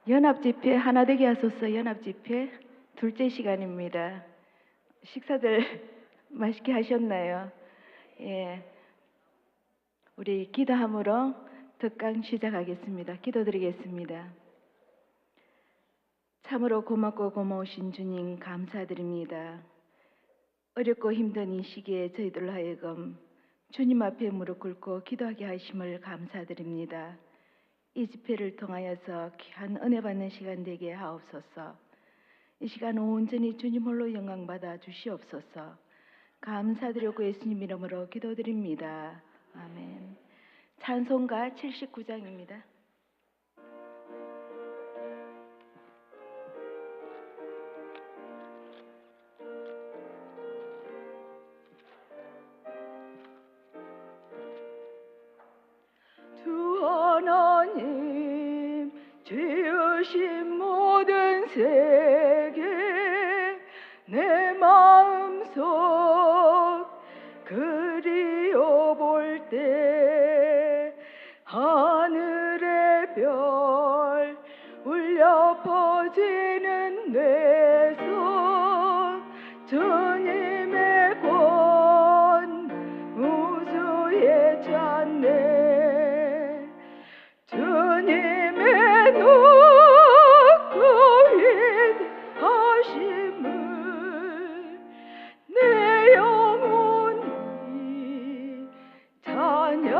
연합집회 하나되게 하소서. 연합집회 둘째 시간입니다. 식사들 맛있게 하셨나요? 예, 우리 기도함으로 덕강 시작하겠습니다. 기도드리겠습니다. 참으로 고맙고 고마우신 주님 감사드립니다. 어렵고 힘든 이 시기에 저희들로 하여금 주님 앞에 무릎 꿇고 기도하게 하심을 감사드립니다. 이 집회를 통하여서 귀한 은혜 받는 시간 되게 하옵소서. 이 시간 온전히 주님 홀로 영광 받아 주시옵소서. 감사드리고 예수님 이름으로 기도드립니다. 아멘. 찬송가 79장입니다. 주 하나님 지으신 모든 세계 내 마음속 그리워볼 때 하늘의 별 울려 퍼지는 내 손 주님의 권 우주에 찾네. 주님의 높고 위대하심을 내 영혼이 찬양하네.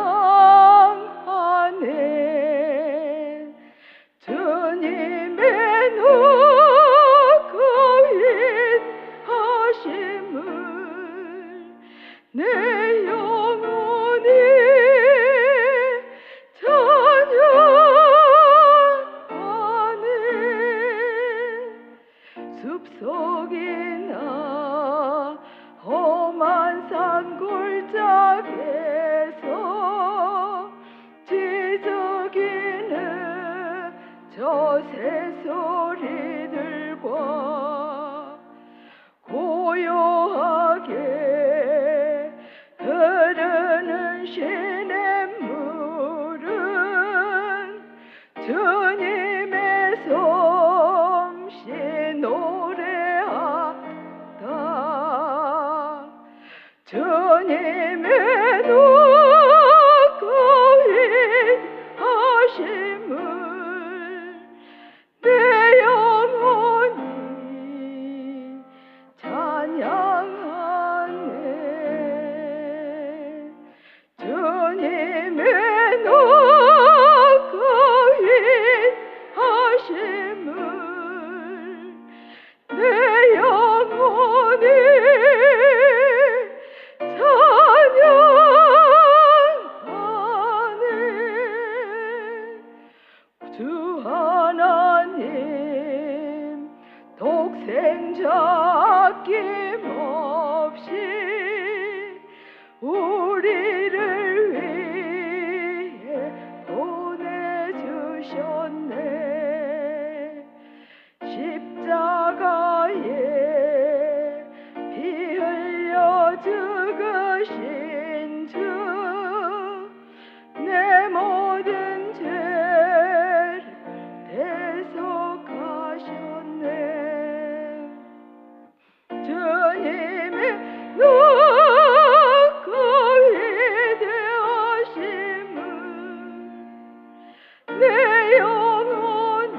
주님의 높고 위대하심을 내 영혼이 찬양하네. 숲속이나 험한 산골짜기에서 지저귀는 저 새소리들과 고요하게 흐르는 시냇물은 주님의 솜씨 노래하다. 주님의 높고 위대하심을 내 영혼이 찬양하네. 주님의 높고 위대하심을 내 영혼이 찬양하네. 주 하나님 독생자 아낌없이 우리를 위해 보내주셨네. 십자가에 피 흘려 죽으신 주 내 모든 죄를 대속하셨네. 주님의 높고 위대하심을 내 영혼이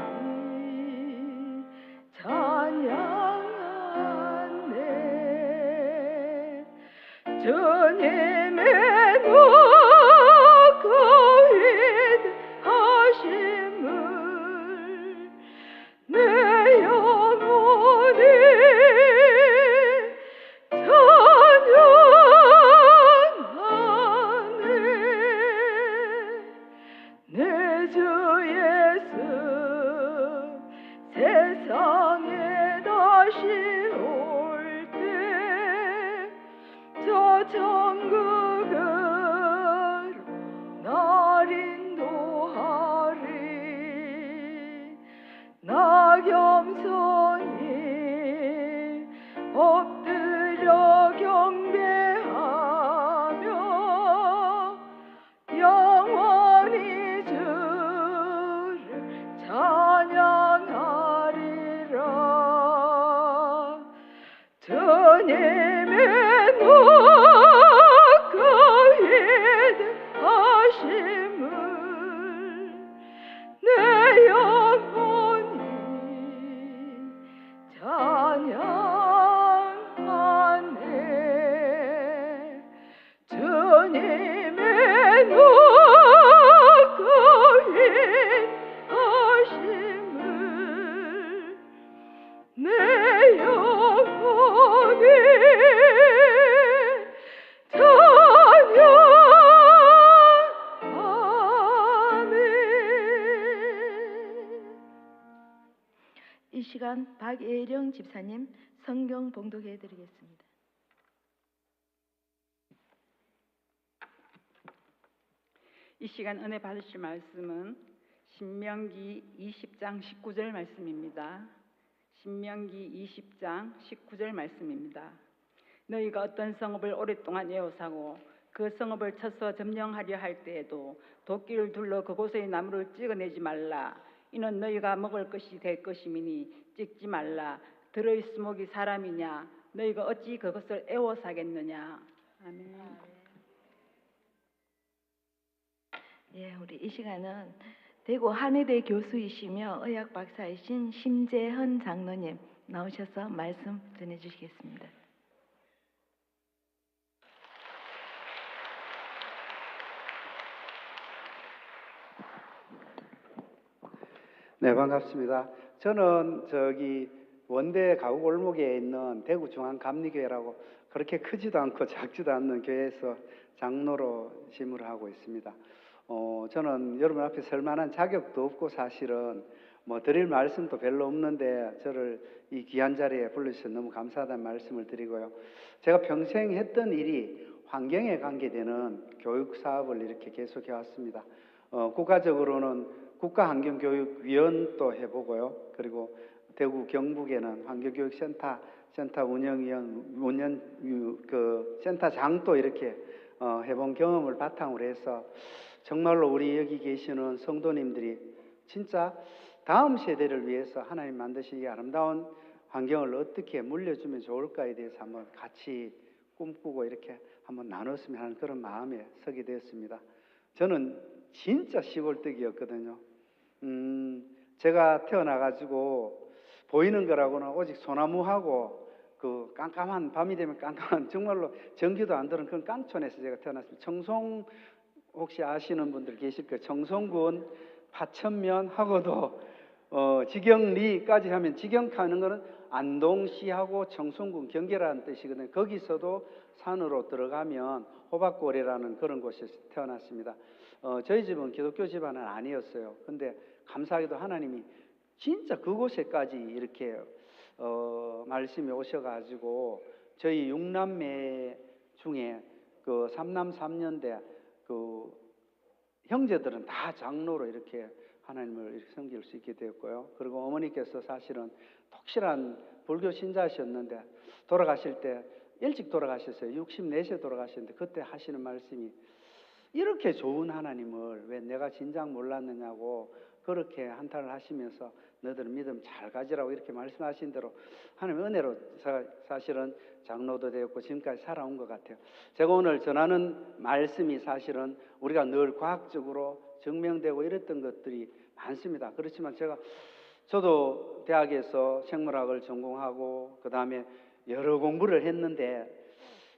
찬양하네. 주님의 높고 위대하심을 내 영혼이 찬양하네. 내 주 예수 세상에 다시 올 때 저 천국으로 날 인도하리. 나 겸손히 엎드려 경배하며 영원히 주를 찬양 이 시간 박예령 집사님 성경 봉독해 드리겠습니다. 이 시간 은혜 받으실 말씀은 신명기 20장 19절 말씀입니다. 신명기 20장 19절 말씀입니다. 너희가 어떤 성읍을 오랫동안 에워싸고 그 성읍을 쳐서 점령하려 할 때에도 도끼를 둘러 그곳의 나무를 찍어내지 말라. 이는 너희가 먹을 것이 될 것이미니 찍지 말라. 들의 수목이 사람이냐? 너희가 어찌 그것을 에워싸겠느냐? 아멘. 예, 우리 이 시간은 대구 한의대 교수이시며 의학 박사이신 심재헌 장로님 나오셔서 말씀 전해주시겠습니다. 네, 반갑습니다. 저는 원대 가구골목에 있는 대구중앙감리교회라고 그렇게 크지도 않고 작지도 않는 교회에서 장로로 심을 하고 있습니다. 저는 여러분 앞에 설 만한 자격도 없고 사실은 드릴 말씀도 별로 없는데 저를 이 귀한 자리에 불러주셔서 너무 감사하다는 말씀을 드리고요. 제가 평생 했던 일이 환경에 관계되는 교육 사업을 이렇게 계속해 왔습니다. 국가적으로는 국가환경교육위원도 해보고요. 그리고 대구 경북에는 환경교육센터 운영 센터장도 이렇게 해본 경험을 바탕으로 해서 정말로 우리 여기 계시는 성도님들이 진짜 다음 세대를 위해서 하나님 만드신 이 아름다운 환경을 어떻게 물려주면 좋을까에 대해서 한번 같이 꿈꾸고 이렇게 한번 나눴으면 하는 그런 마음에 서게 되었습니다. 저는 진짜 시골뜨기였거든요. 제가 태어나가지고 보이는 거라고는 오직 소나무하고 그 깜깜한 밤이 되면 깜깜한 정말로 전기도 안 드는 그런 깡촌에서 제가 태어났습니다. 청송 혹시 아시는 분들 계실 거예요. 청송군 파천면하고도 직영리까지 하면 직영하는 거는 안동시하고 청송군 경계라는 뜻이거든요. 거기서도 산으로 들어가면 호박고래라는 그런 곳에서 태어났습니다. 저희 집은 기독교 집안은 아니었어요. 근데 감사하게도 하나님이 진짜 그곳에까지 이렇게 말씀이 오셔가지고 저희 6남매 중에 그 3남 3년대 그 형제들은 다 장로로 이렇게 하나님을 이렇게 섬길 수 있게 되었고요. 그리고 어머니께서 사실은 독실한 불교 신자셨는데 돌아가실 때 일찍 돌아가셨어요. 64세 돌아가셨는데 그때 하시는 말씀이 이렇게 좋은 하나님을 왜 내가 진작 몰랐느냐고 그렇게 한탄을 하시면서 너희들은 믿음 잘 가지라고 이렇게 말씀하신 대로 하나님의 은혜로 사실은 장로도 되었고 지금까지 살아온 것 같아요. 제가 오늘 전하는 말씀이 사실은 우리가 늘 과학적으로 증명되고 이랬던 것들이 많습니다. 그렇지만 저도 대학에서 생물학을 전공하고 그 다음에 여러 공부를 했는데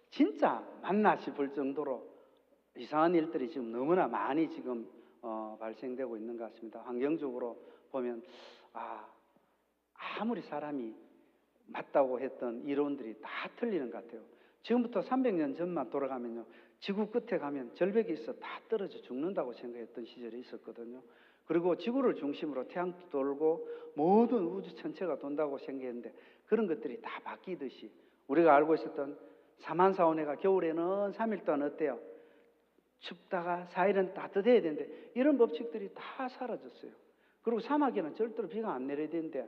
진짜 맞나 싶을 정도로 이상한 일들이 지금 너무나 많이 지금 발생되고 있는 것 같습니다. 환경적으로 보면 아무리 사람이 맞다고 했던 이론들이 다 틀리는 것 같아요. 지금부터 300년 전만 돌아가면요, 지구 끝에 가면 절벽이 있어 다 떨어져 죽는다고 생각했던 시절이 있었거든요. 그리고 지구를 중심으로 태양도 돌고 모든 우주 전체가 돈다고 생각했는데 그런 것들이 다 바뀌듯이 우리가 알고 있었던 사만사온해가 겨울에는 3일 동안 어때요? 춥다가 4일은 따뜻해야 되는데 이런 법칙들이 다 사라졌어요. 그리고 사막에는 절대로 비가 안 내려야 되는데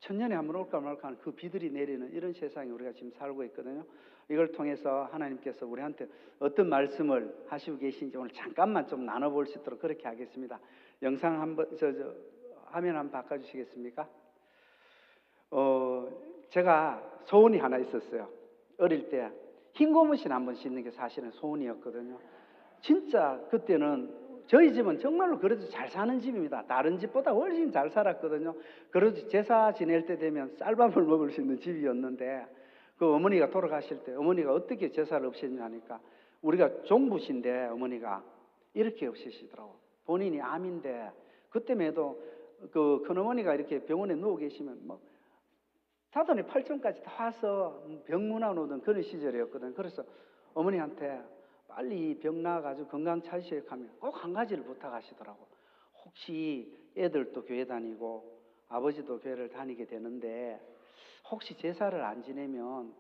천년에 한 번 올까 말까 하는 그 비들이 내리는 이런 세상에 우리가 지금 살고 있거든요. 이걸 통해서 하나님께서 우리한테 어떤 말씀을 하시고 계신지 오늘 잠깐만 좀 나눠볼 수 있도록 그렇게 하겠습니다. 영상 한번 화면 한번 바꿔주시겠습니까? 제가 소원이 하나 있었어요. 어릴 때 흰 고무신 한번 신는 게 사실은 소원이었거든요. 진짜 그때는 저희 집은 정말로 그래도 잘 사는 집입니다. 다른 집보다 훨씬 잘 살았거든요. 그래도 제사 지낼 때 되면 쌀밥을 먹을 수 있는 집이었는데 그 어머니가 돌아가실 때 어머니가 어떻게 제사를 없애냐 하니까 우리가 종부신데 어머니가 이렇게 없애시더라고. 본인이 암인데 그때만 해도 그 큰어머니가 이렇게 병원에 누워 계시면 뭐 사돈이 8촌까지 다 와서 병문안 오던 그런 시절이었거든. 그래서 어머니한테 빨리 병 나아가지고 건강 찾으셔야 하면 꼭 한 가지를 부탁하시더라고. 혹시 애들도 교회 다니고 아버지도 교회를 다니게 되는데 혹시 제사를 안 지내면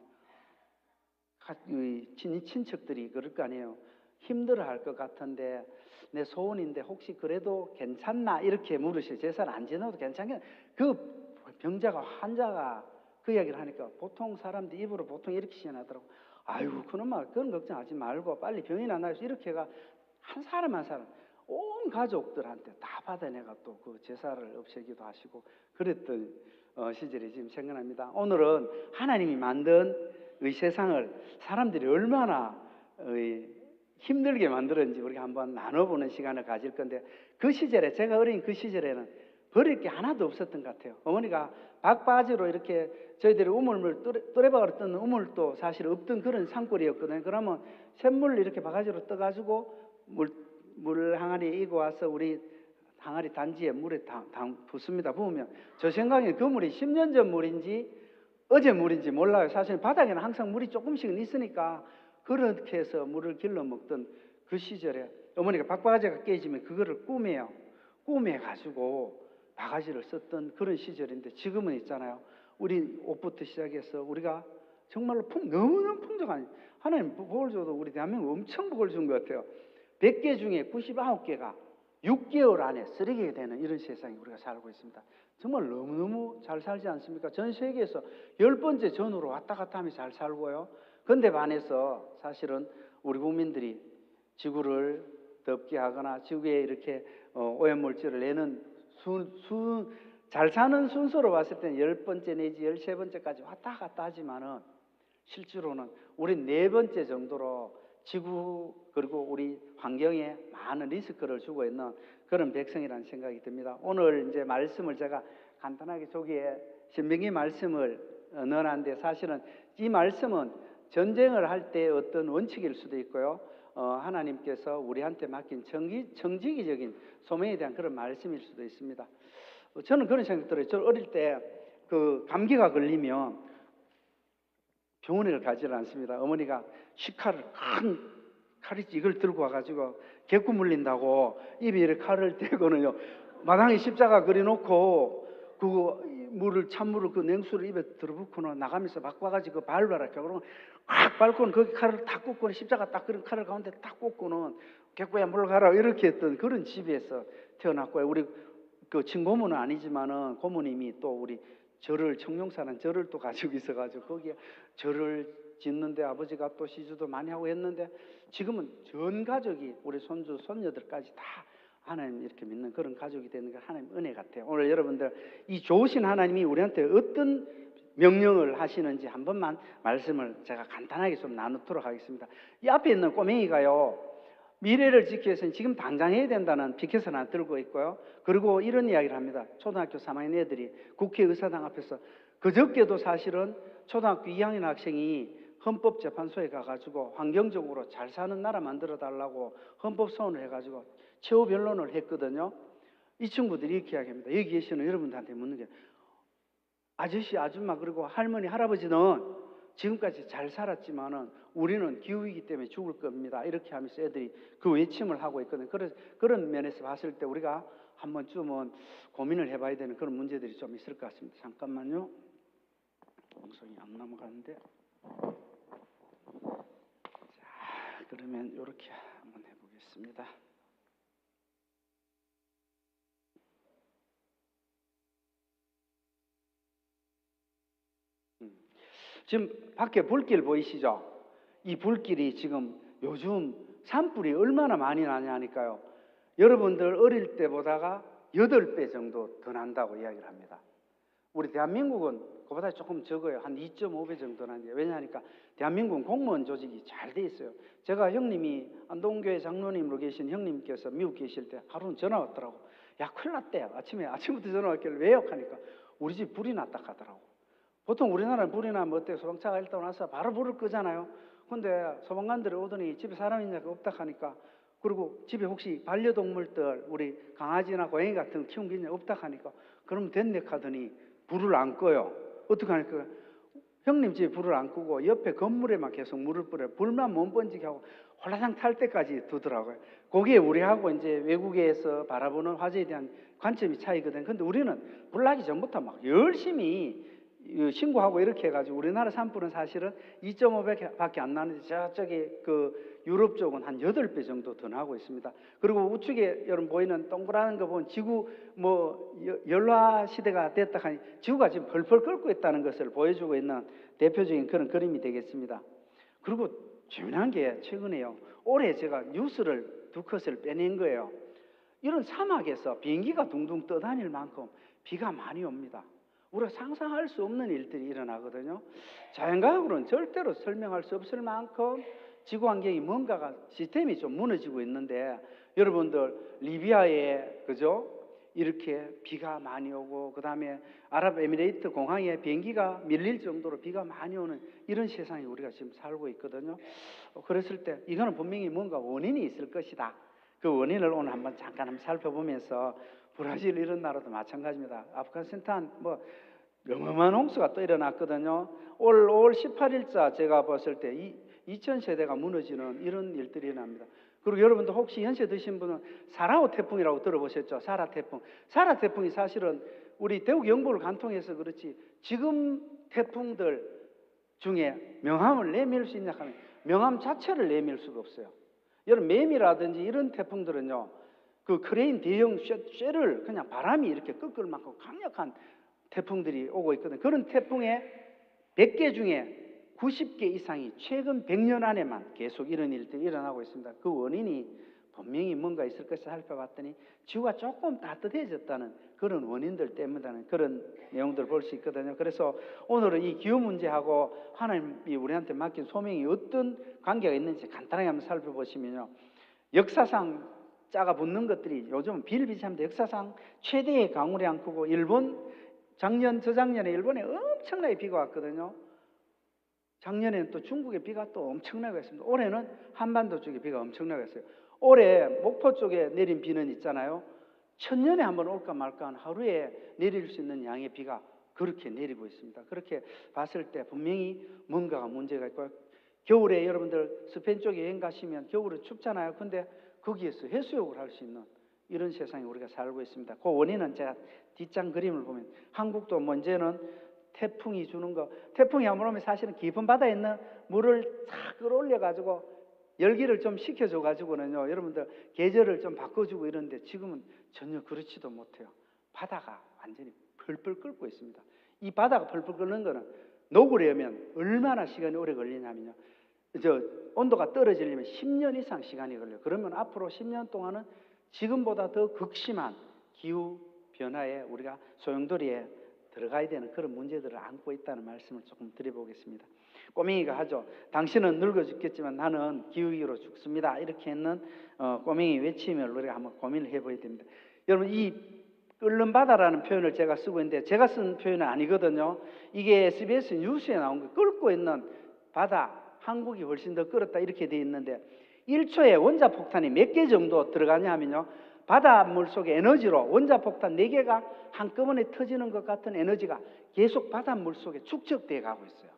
친척들이 그럴 거 아니에요. 힘들어할 것 같은데 내 소원인데 혹시 그래도 괜찮나 이렇게 물으셔요. 제사를 안 지내도 괜찮겠나. 그 병자가 환자가 그 이야기를 하니까 보통 사람들 입으로 보통 이렇게 시연하더라고. 아이고 그놈아 그런 걱정하지 말고 빨리 병이 나서 이렇게 해가 한 사람 한 사람 온 가족들한테 다 받아내가 또 그 제사를 없애기도 하시고 그랬던 시절이 지금 생각납니다. 오늘은 하나님이 만든 이 세상을 사람들이 얼마나 힘들게 만들었는지 우리가 한번 나눠보는 시간을 가질 건데 그 시절에 제가 어린 그 시절에는 버릴 게 하나도 없었던 것 같아요. 어머니가 박바지로 이렇게 저희들이 우물물 뚜레박으로 뜯는 우물도 사실 없던 그런 산골이었거든요. 그러면 샘물을 이렇게 바가지로 떠가지고 물 항아리에 이고 와서 우리 항아리 단지에 물에 붓습니다. 부으면 저 생각에 그 물이 10년 전 물인지 어제 물인지 몰라요. 사실 바닥에는 항상 물이 조금씩은 있으니까 그렇게 해서 물을 길러 먹던 그 시절에 어머니가 박바가지가 깨지면 그거를 꾸매가지고 바가지를 썼던 그런 시절인데 지금은 있잖아요. 우리 옷부터 시작해서 우리가 정말로 너무너무 풍족한 하나님 복을 줘도 우리 대한민국 엄청 복을 준 것 같아요. 100개 중에 99개가 6개월 안에 쓰레기가 되는 이런 세상에 우리가 살고 있습니다. 정말 너무너무 잘 살지 않습니까? 전 세계에서 10번째 전후로 왔다 갔다 하면서 잘 살고요. 그런데 반해서 사실은 우리 국민들이 지구를 덥게 하거나 지구에 이렇게 오염물질을 내는 잘 사는 순서로 봤을 때는 10번째 내지 13번째까지 왔다 갔다 하지만은 실제로는 우리 4번째 정도로 지구 그리고 우리 환경에 많은 리스크를 주고 있는 그런 백성이라는 생각이 듭니다. 오늘 이제 말씀을 제가 간단하게 조기에 신명기 말씀을 넣어놨는데 사실은 이 말씀은 전쟁을 할 때 어떤 원칙일 수도 있고요. 하나님께서 우리한테 맡긴 정직이적인 소명에 대한 그런 말씀일 수도 있습니다. 저는 그런 생각이 들어요. 저 어릴 때 그 감기가 걸리면 병원을 가지를 않습니다. 어머니가 식칼을 큰 칼이지 이걸 들고 와가지고 개구 물린다고 입에 이렇게 칼을 대고는요 마당에 십자가 그려놓고 그 물을 찬물을 그 냉수를 입에 들어붓고는 나가면서 막 와가지고 밟아라. 그러면 확 밟고는 거기 칼을 딱 꽂고는 십자가 딱 그런 칼을 가운데 딱 꽂고는 개구야 물러가라 이렇게 했던 그런 집에서 태어났고요. 우리 그 친고모는 아니지만은 고모님이 또 우리 절을 청룡사는 절을 또 가지고 있어가지고 거기에 절을 짓는데 아버지가 또 시주도 많이 하고 했는데 지금은 전 가족이 우리 손주 손녀들까지 다 하나님 이렇게 믿는 그런 가족이 되는 게 하나님 은혜 같아요. 오늘 여러분들 이 좋으신 하나님이 우리한테 어떤 명령을 하시는지 한 번만 말씀을 제가 간단하게 좀 나누도록 하겠습니다. 이 앞에 있는 꼬맹이가요 미래를 지키기 위해서는 지금 당장 해야 된다는 피켓을 하나 들고 있고요. 그리고 이런 이야기를 합니다. 초등학교 3학년 애들이 국회의사당 앞에서 그저께도 사실은 초등학교 2학년 학생이 헌법재판소에 가가지고 환경적으로 잘 사는 나라 만들어 달라고 헌법소원을 해가지고 최후 변론을 했거든요. 이 친구들이 이렇게 이야기합니다. 여기 계시는 여러분들한테 묻는 게 아저씨, 아줌마 그리고 할머니, 할아버지는 지금까지 잘 살았지만은 우리는 기후위기 때문에 죽을 겁니다. 이렇게 하면서 애들이 그 외침을 하고 있거든요. 그래서 그런 면에서 봤을 때 우리가 한 번쯤은 고민을 해봐야 되는 그런 문제들이 좀 있을 것 같습니다. 잠깐만요. 방송이 안 넘어가는데. 자, 그러면 이렇게 한번 해보겠습니다. 지금 밖에 불길 보이시죠? 이 불길이 지금 요즘 산불이 얼마나 많이 나냐 하니까요. 여러분들 어릴 때보다가 8배 정도 더 난다고 이야기를 합니다. 우리 대한민국은 그보다 조금 적어요. 한 2.5배 정도는. 왜냐하니까 대한민국은 공무원 조직이 잘 돼 있어요. 제가 형님이 안동교회 장로님으로 계신 형님께서 미국 계실 때 하루는 전화 왔더라고. 야, 큰일 났대. 아침부터 전화 왔길래 왜요? 하니까 우리 집 불이 났다 하더라고. 보통 우리나라는 불이 나면 어때요? 소방차가 일단 와서 바로 불을 끄잖아요. 근데 소방관들이 오더니 집에 사람 있냐 없다 하니까, 그리고 집에 혹시 반려동물들 우리 강아지나 고양이 같은 거 키운 게 있냐 없다 하니까, 그럼 됐네 하더니 불을 안 꺼요. 어떻게 하니까 형님 집에 불을 안 끄고 옆에 건물에만 계속 물을 뿌려요. 불만 못 번지게 하고 홀라당 탈 때까지 두더라고요. 그게 우리하고 이제 외국에서 바라보는 화재에 대한 관점이 차이거든. 근데 우리는 불 나기 전부터 막 열심히 신고하고 이렇게 해가지고, 우리나라 산불은 사실은 2.5배밖에 안 나는데 저쪽에 그 유럽 쪽은 한 8배 정도 더 나고 있습니다. 그리고 우측에 여러분 보이는 동그란 거 보면 지구 뭐 열화 시대가 됐다 하니 지구가 지금 펄펄 끓고 있다는 것을 보여주고 있는 대표적인 그런 그림이 되겠습니다. 그리고 중요한 게 최근에요. 올해 제가 뉴스를 두 컷을 빼낸 거예요. 이런 사막에서 비행기가 둥둥 떠다닐 만큼 비가 많이 옵니다. 우리가 상상할 수 없는 일들이 일어나거든요. 자연과학으로는 절대로 설명할 수 없을 만큼 지구 환경이 뭔가가 시스템이 좀 무너지고 있는데, 여러분들 리비아에 그죠? 이렇게 비가 많이 오고, 그 다음에 아랍에미레이트 공항에 비행기가 밀릴 정도로 비가 많이 오는 이런 세상에 우리가 지금 살고 있거든요. 그랬을 때 이거는 분명히 뭔가 원인이 있을 것이다. 그 원인을 오늘 한번 잠깐 살펴보면서, 브라질 이런 나라도 마찬가지입니다. 아프가니스탄 뭐 어마어마한 홍수가 또 일어났거든요. 올 5월 18일자 제가 봤을 때 2000세대가 무너지는 이런 일들이 일어납니다. 그리고 여러분도 혹시 연세 드신 분은 사라오 태풍이라고 들어보셨죠? 사라 태풍. 사라 태풍이 사실은 우리 대륙 영부를 관통해서 그렇지, 지금 태풍들 중에 명함을 내밀 수 있냐 하면 명함 자체를 내밀 수가 없어요. 여러분 매미라든지 이런 태풍들은요, 그 크레인 대형 쇠를 그냥 바람이 이렇게 꺾을 만큼 강력한 태풍들이 오고 있거든요. 그런 태풍의 100개 중에 90개 이상이 최근 100년 안에만 계속 이런 일들이 일어나고 있습니다. 그 원인이 분명히 뭔가 있을 것을 살펴봤더니 지구가 조금 따뜻해졌다는 그런 원인들 때문이라는 그런 내용들을 볼 수 있거든요. 그래서 오늘은 이 기후 문제하고 하나님이 우리한테 맡긴 소명이 어떤 관계가 있는지 간단하게 한번 살펴보시면요. 역사상 짜가 붙는 것들이 요즘 비일비재합니다. 역사상 최대의 강우량 크고, 일본 저작년에 일본에 엄청나게 비가 왔거든요. 작년에는 또 중국에 비가 또 엄청나게 왔습니다. 올해는 한반도 쪽에 비가 엄청나게 왔어요. 올해 목포 쪽에 내린 비는 있잖아요. 천년에 한번 올까 말까 한 하루에 내릴 수 있는 양의 비가 그렇게 내리고 있습니다. 그렇게 봤을 때 분명히 뭔가가 문제가 있고, 겨울에 여러분들 스페인 쪽에 여행 가시면 겨울에 춥잖아요. 근데 거기에서 해수욕을 할 수 있는 이런 세상에 우리가 살고 있습니다. 그 원인은 제가 뒷장 그림을 보면, 한국도 문제는 태풍이 주는 거, 태풍이 한번 오면 사실은 깊은 바다에 있는 물을 싹 끌어올려 가지고 열기를 좀 식혀줘 가지고는요, 여러분들 계절을 좀 바꿔주고 이러는데 지금은 전혀 그렇지도 못해요. 바다가 완전히 펄펄 끓고 있습니다. 이 바다가 펄펄 끓는 거는 녹으려면 얼마나 시간이 오래 걸리냐면요, 온도가 떨어지려면 10년 이상 시간이 걸려요. 그러면 앞으로 10년 동안은 지금보다 더 극심한 기후 변화에 우리가 소용돌이에 들어가야 되는 그런 문제들을 안고 있다는 말씀을 조금 드려보겠습니다. 꼬맹이가 하죠. 당신은 늙어 죽겠지만 나는 기후위기로 죽습니다. 이렇게 했는 꼬맹이 외침을 우리가 한번 고민을 해봐야 됩니다. 여러분, 이 끓는 바다라는 표현을 제가 쓰고 있는데 제가 쓴 표현은 아니거든요. 이게 SBS 뉴스에 나온 거, 끓고 있는 바다, 한국이 훨씬 더 끓었다 이렇게 돼 있는데, 1초에 원자폭탄이 몇 개 정도 들어가냐 하면요, 바닷물 속의 에너지로 원자폭탄 4개가 한꺼번에 터지는 것 같은 에너지가 계속 바닷물 속에 축적되어 가고 있어요.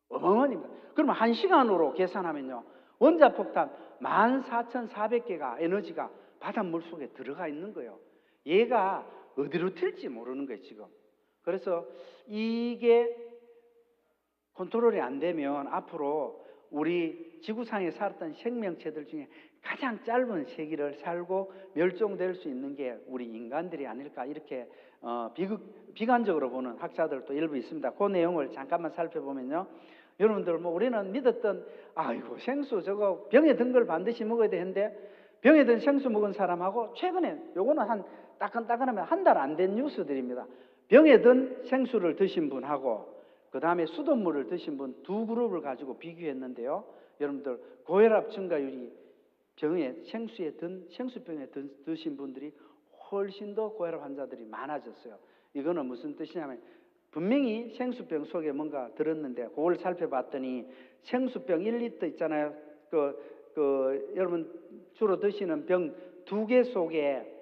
어마어마합니다. 그러면 1시간으로 계산하면요, 원자폭탄 14,400개가 에너지가 바닷물 속에 들어가 있는 거예요. 얘가 어디로 튈지 모르는 거예요 지금. 그래서 이게 컨트롤이 안 되면 앞으로 우리 지구상에 살았던 생명체들 중에 가장 짧은 세기를 살고 멸종될 수 있는 게 우리 인간들이 아닐까, 이렇게 비관적으로 보는 학자들도 일부 있습니다. 그 내용을 잠깐만 살펴보면요, 여러분들 뭐 우리는 믿었던 아이고 생수 저거 병에 든 걸 반드시 먹어야 되는데, 병에 든 생수 먹은 사람하고 최근에 요거는 한 따끈따끈하면 한 달 안 된 뉴스들입니다. 병에 든 생수를 드신 분하고 그 다음에 수돗물을 드신 분 두 그룹을 가지고 비교했는데요. 여러분들 고혈압 증가율이 생수병에 드신 분들이 훨씬 더 고혈압 환자들이 많아졌어요. 이거는 무슨 뜻이냐면 분명히 생수병 속에 뭔가 들었는데 그걸 살펴봤더니 생수병 1리터 있잖아요. 여러분 주로 드시는 병 2개 속에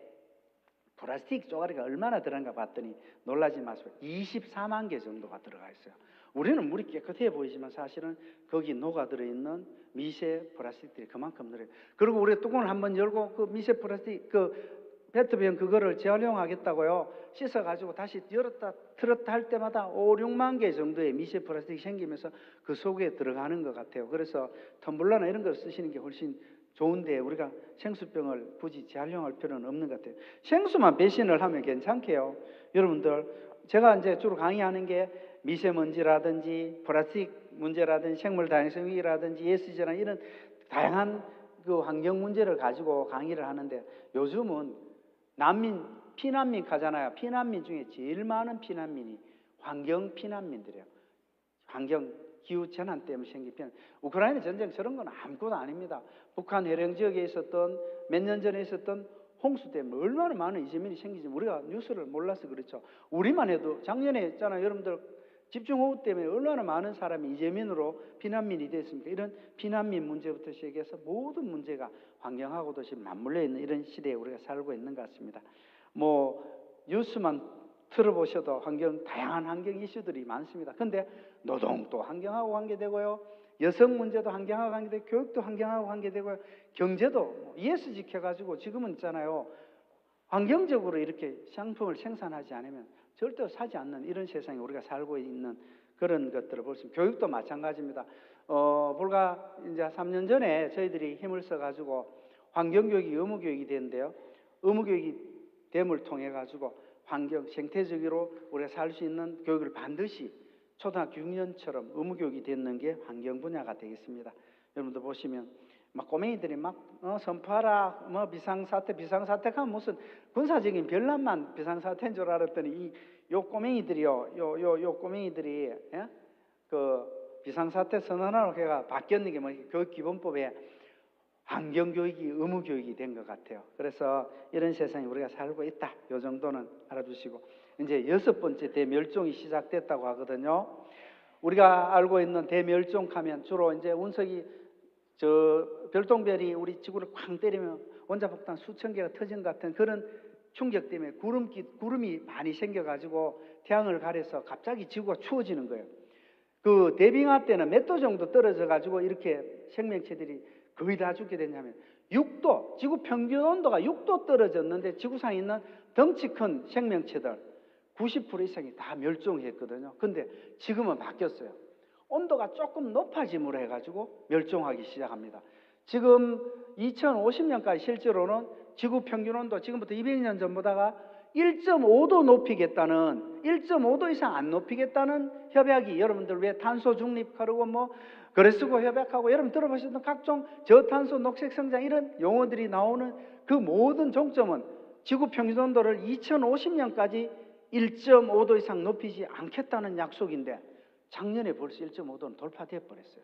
플라스틱 쪼가리가 얼마나 들어간가 봤더니 놀라지 마시고 24만 개 정도가 들어가 있어요. 우리는 물이 깨끗해 보이지만 사실은 거기 녹아들어 있는 미세 플라스틱들이 그만큼 들어요. 그리고 우리가 뚜껑을 한번 열고 그 미세 플라스틱 페트병 그거를 재활용하겠다고요. 씻어가지고 다시 열었다 틀었다 할 때마다 5, 6만 개 정도의 미세 플라스틱이 생기면서 그 속에 들어가는 것 같아요. 그래서 텀블러나 이런 걸 쓰시는 게 훨씬 좋은데 우리가 생수병을 굳이 재활용할 필요는 없는 것 같아요. 생수만 배신을 하면 괜찮게요. 여러분들 제가 이제 주로 강의하는 게 미세먼지라든지 플라스틱 문제라든지 생물 다양성 위기라든지 ESG나 이런 다양한 그 환경 문제를 가지고 강의를 하는데 요즘은 피난민 가잖아요. 피난민 중에 제일 많은 피난민이 환경 피난민들이에요. 환경 기후 재난 때문에 생긴 피난. 우크라이나 전쟁 저런 건 아무것도 아닙니다. 북한 해령 지역에 있었던 몇 년 전에 있었던 홍수 때문에 얼마나 많은 이재민이 생기지 우리가 뉴스를 몰라서 그렇죠. 우리만 해도 작년에 있잖아요. 여러분들 집중호우 때문에 얼마나 많은 사람이 이재민으로 피난민이 됐습니까? 이런 피난민 문제부터 시작해서 모든 문제가 환경하고도 지금 맞물려 있는 이런 시대에 우리가 살고 있는 것 같습니다. 뉴스만 틀어보셔도 다양한 환경 이슈들이 많습니다. 근데 노동도 환경하고 관계되고요. 여성 문제도 환경하고 관계되고 교육도 환경하고 관계되고요. 경제도 ESG 지켜가지고 지금은 있잖아요. 환경적으로 이렇게 상품을 생산하지 않으면 절대 사지 않는 이런 세상에 우리가 살고 있는 그런 것들을 볼 수 있습니다. 교육도 마찬가지입니다. 불과 이제 3년 전에 저희들이 힘을 써가지고 환경교육이 의무교육이 됐는데요. 의무교육이 됨을 통해 가지고 환경 생태적으로 우리가 살 수 있는 교육을 반드시 초등학교 6년처럼 의무교육이 되는 게 환경 분야가 되겠습니다. 여러분들 보시면 막 꼬맹이들이 선포하라 비상사태 하면 무슨 군사적인 별난만 비상사태인 줄 알았더니 요 꼬맹이들이 그 비상사태 선언하라고 해가 바뀌었는 게 교육기본법에 환경교육이 의무교육이 된 것 같아요. 그래서 이런 세상에 우리가 살고 있다. 요 정도는 알아두시고 이제 6번째 대멸종이 시작됐다고 하거든요. 우리가 알고 있는 대멸종하면 주로 이제 운석이 별똥별이 우리 지구를 쾅 때리면 원자폭탄 수천 개가 터진 것 같은 그런 충격 때문에 구름이 많이 생겨가지고 태양을 가려서 갑자기 지구가 추워지는 거예요. 그 대빙하 때는 몇 도 정도 떨어져가지고 이렇게 생명체들이 거의 다 죽게 됐냐면 6도, 지구 평균 온도가 6도 떨어졌는데 지구상에 있는 덩치 큰 생명체들 90% 이상이 다 멸종했거든요. 근데 지금은 바뀌었어요. 온도가 조금 높아짐으로 해가지고 멸종하기 시작합니다. 지금 2050년까지 실제로는 지구 평균 온도 지금부터 200년 전보다가 1.5도 높이겠다는 1.5도 이상 안 높이겠다는 협약이 여러분들 왜 탄소 중립하려고 그레스고 협약하고 여러분 들어보셨던 각종 저탄소 녹색 성장 이런 용어들이 나오는 그 모든 종점은 지구 평균 온도를 2050년까지 1.5도 이상 높이지 않겠다는 약속인데 작년에 벌써 1.5도는 돌파되어 버렸어요.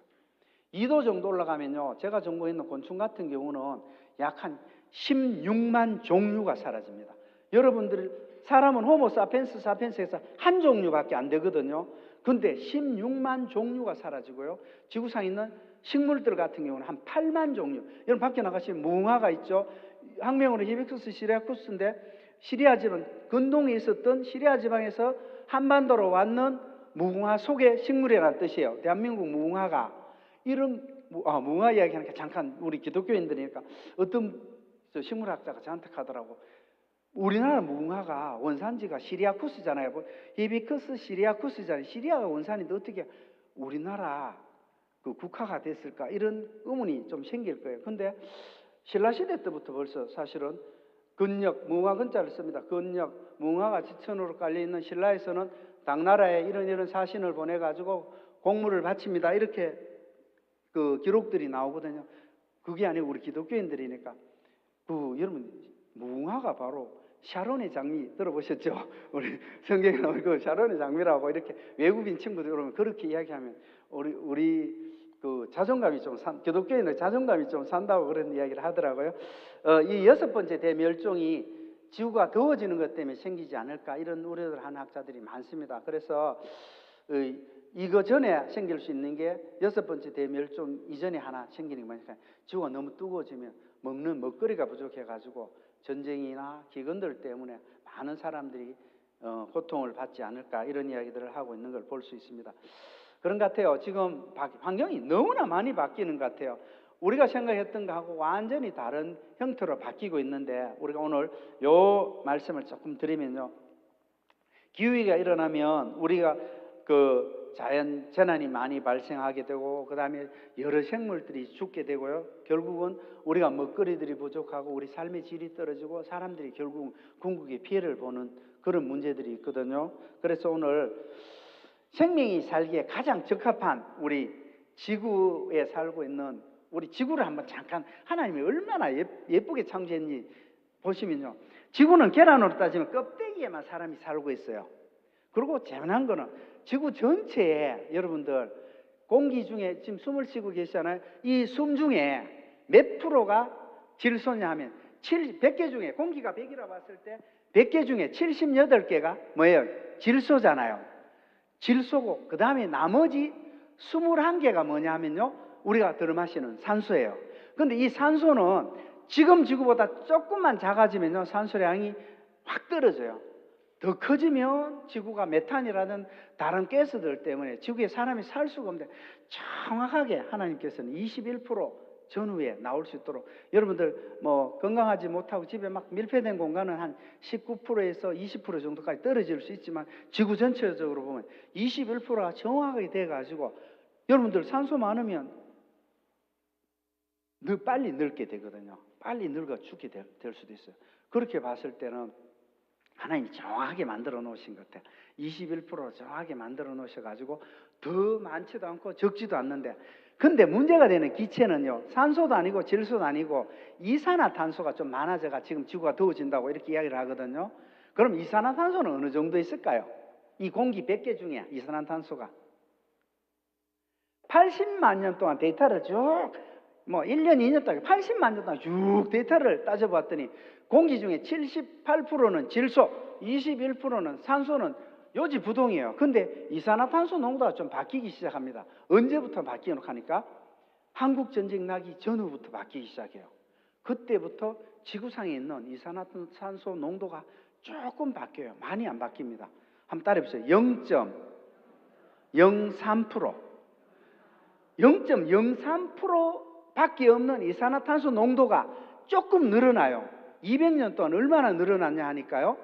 2도 정도 올라가면요. 제가 전공했는 곤충 같은 경우는 약 한 16만 종류가 사라집니다. 여러분들 사람은 호모 사피엔스에서 한 종류밖에 안 되거든요. 근데 16만 종류가 사라지고요. 지구상에 있는 식물들 같은 경우는 한 8만 종류. 여러분 밖에 나가시면 무궁화가 있죠. 학명으로 히비스쿠스 시리아쿠스인데 시리아 지방, 근동에 있었던 시리아 지방에서 한반도로 왔는 무궁화 속의 식물이라는 뜻이에요. 대한민국 무궁화가 이런 무궁화 이야기하니까 잠깐 우리 기독교인들이니까 어떤 식물학자가 저한테 하더라고. 우리나라 무궁화가 원산지가 시리아쿠스잖아요. 히비스쿠스 시리아쿠스잖아요. 시리아가 원산인데 어떻게 우리나라 그 국화가 됐을까? 이런 의문이 좀 생길 거예요. 근데 신라시대 때부터 벌써 사실은 근역, 무궁화 근자를 씁니다. 근역, 무궁화가 지천으로 깔려있는 신라에서는 당나라에 이런 사신을 보내가지고 공물을 바칩니다. 이렇게 그 기록들이 나오거든요. 그게 아니고 우리 기독교인들이니까 여러분 무궁화가 바로 샤론의 장미 들어보셨죠? 우리 성경에 나오는 그 샤론의 장미라고 이렇게 외국인 친구들 그러면 그렇게 이야기하면 우리 그 자존감이 좀 기독교인의 자존감이 좀 산다고 그런 이야기를 하더라고요. 이 6번째 대멸종이 지구가 더워지는 것 때문에 생기지 않을까 이런 우려를 하는 학자들이 많습니다. 그래서 이거 전에 생길 수 있는 게 6번째 대멸종 이전에 하나 생기는 게 뭐냐면 지구가 너무 뜨거워지면 먹는 먹거리가 부족해가지고 전쟁이나 기근들 때문에 많은 사람들이 고통을 받지 않을까 이런 이야기들을 하고 있는 걸 볼 수 있습니다. 그런 것 같아요. 지금 환경이 너무나 많이 바뀌는 것 같아요. 우리가 생각했던 거하고 완전히 다른 형태로 바뀌고 있는데 우리가 오늘 요 말씀을 조금 드리면요. 기후위기가 일어나면 우리가 그 자연 재난이 많이 발생하게 되고 그다음에 여러 생물들이 죽게 되고요. 결국은 우리가 먹거리들이 부족하고 우리 삶의 질이 떨어지고 사람들이 결국 궁극의 피해를 보는 그런 문제들이 있거든요. 그래서 오늘 생명이 살기에 가장 적합한 우리 지구에 살고 있는 우리 지구를 한번 잠깐 하나님이 얼마나 예쁘게 창조했는지 보시면요. 지구는 계란으로 따지면 껍데기에만 사람이 살고 있어요. 그리고 재미난 거는 지구 전체에 여러분들 공기 중에 지금 숨을 쉬고 계시잖아요. 이 숨 중에 몇 프로가 질소냐 하면 100개 중에 공기가 100이라 봤을 때 100개 중에 78개가 뭐예요? 질소잖아요. 질소고 그 다음에 나머지 21개가 뭐냐 하면요. 우리가 들어마시는 산소예요. 그런데 이 산소는 지금 지구보다 조금만 작아지면요. 산소량이 확 떨어져요. 더 커지면 지구가 메탄이라든 다른 가스들 때문에 지구에 사람이 살 수가 없는데 정확하게 하나님께서는 21% 전후에 나올 수 있도록 여러분들 뭐 건강하지 못하고 집에 막 밀폐된 공간은 한 19%에서 20% 정도까지 떨어질 수 있지만 지구 전체적으로 보면 21%가 정확하게 돼가지고 여러분들 산소 많으면 더 빨리 늙게 되거든요. 빨리 늙어 죽게 될 수도 있어요. 그렇게 봤을 때는 하나님이 정확하게 만들어 놓으신 것 같아요. 21% 정확하게 만들어 놓으셔가지고 더 많지도 않고 적지도 않는데 근데 문제가 되는 기체는요. 산소도 아니고 질소도 아니고 이산화탄소가 좀 많아져가 지금 지구가 더워진다고 이렇게 이야기를 하거든요. 그럼 이산화탄소는 어느 정도 있을까요? 이 공기 100개 중에 이산화탄소가 80만 년 동안 데이터를 쭉 뭐 1년, 2년 동안 80만 년 동안 쭉 데이터를 따져봤더니 공기 중에 78%는 질소, 21%는 산소는 요지부동이에요. 근데 이산화탄소 농도가 좀 바뀌기 시작합니다. 언제부터 바뀌는 하니까 한국전쟁 나기 전후부터 바뀌기 시작해요. 그때부터 지구상에 있는 이산화탄소 농도가 조금 바뀌어요. 많이 안 바뀝니다. 한번 따라해보세요. 0.03% 0.03% 밖에 없는 이산화탄소 농도가 조금 늘어나요. 200년 동안 얼마나 늘어났냐 하니까요.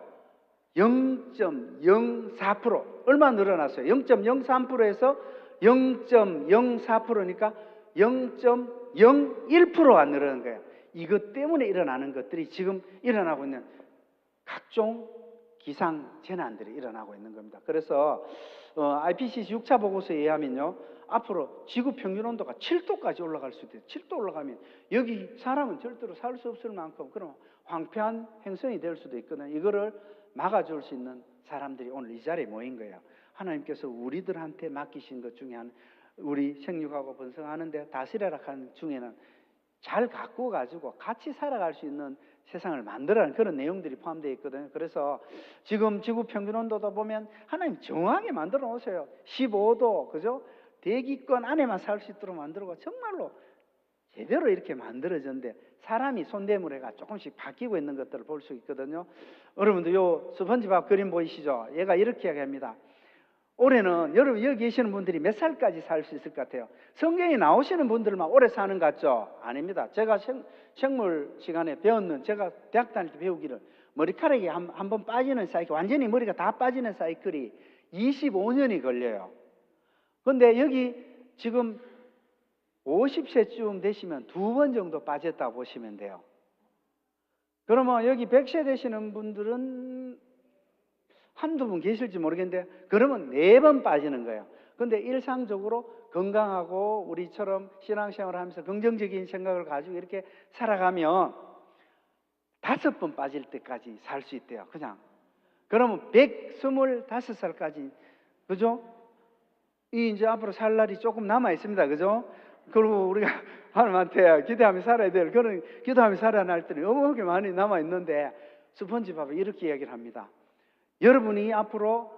0.04% 얼마 늘어났어요? 0.03%에서 0.04%니까 0.01%가 늘어난 거예요. 이것 때문에 일어나는 것들이 지금 일어나고 있는 각종 기상 재난들이 일어나고 있는 겁니다. 그래서 IPCC 6차 보고서에 의하면요. 앞으로 지구 평균 온도가 7도까지 올라갈 수 있대요. 7도 올라가면 여기 사람은 절대로 살 수 없을 만큼 그런 황폐한 행성이 될 수도 있거든요. 이거를 막아줄 수 있는 사람들이 오늘 이 자리에 모인 거예요. 하나님께서 우리들한테 맡기신 것 중에 한 우리 생육하고 번성하는데 다스려라 하는 중에는 잘 가꾸어 가지고 같이 살아갈 수 있는 세상을 만들어라는 그런 내용들이 포함되어 있거든요. 그래서 지금 지구 평균 온도도 보면 하나님 정확하게 만들어 놓으세요. 15도 그죠? 대기권 안에만 살 수 있도록 만들고 정말로 제대로 이렇게 만들어졌는데 사람이 손대물해가 조금씩 바뀌고 있는 것들을 볼 수 있거든요. 여러분들 요 스펀지밥 그림 보이시죠? 얘가 이렇게 이야기합니다. 올해는 여러분 여기 계시는 분들이 몇 살까지 살 수 있을 것 같아요? 성경에 나오시는 분들만 오래 사는 것 같죠? 아닙니다. 제가 생물 시간에 배웠는 제가 대학 다닐 때 배우기를 머리카락이 한 번 빠지는 사이클 완전히 머리가 다 빠지는 사이클이 25년이 걸려요. 그런데 여기 지금 50세쯤 되시면 2번 정도 빠졌다고 보시면 돼요. 그러면 여기 100세 되시는 분들은 한두 분 계실지 모르겠는데 그러면 4번 빠지는 거예요. 근데 일상적으로 건강하고 우리처럼 신앙생활을 하면서 긍정적인 생각을 가지고 이렇게 살아가면 5번 빠질 때까지 살 수 있대요. 그냥. 그러면 125살까지, 그죠? 이제 앞으로 살 날이 조금 남아 있습니다. 그죠? 그리고 우리가 하나님한테 기대하며 살아야 될 그런 기도하며 살아야 할 때는 어마어마하게 많이 남아 있는데, 스폰지밥은 이렇게 이야기를 합니다. 여러분이 앞으로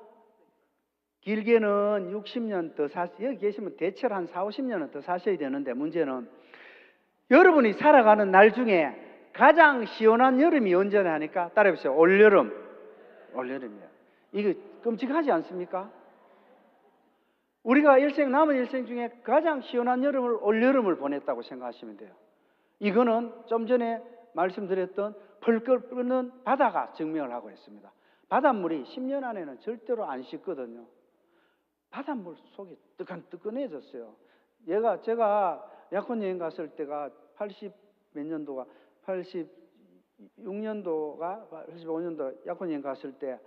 길게는 60년 더 여기 계시면 대체로 한 4, 50년은 더 사셔야 되는데, 문제는 여러분이 살아가는 날 중에 가장 시원한 여름이 언제냐 하니까 따라해보세요. 올여름. 올여름이에요. 이거 끔찍하지 않습니까? 우리가 남은 일생 중에 가장 시원한 여름을 올여름을 보냈다고 생각하시면 돼요. 이거는 좀 전에 말씀드렸던 펄펄 끓는 바다가 증명을 하고 있습니다. 바닷물이 10년 안에는 절대로 안 식거든요. 바닷물 속이 뜨끈뜨끈해졌어요. 제가 약혼 여행 갔을 때가 80 몇 년도가 86년도가 85년도 약혼 여행 갔을 때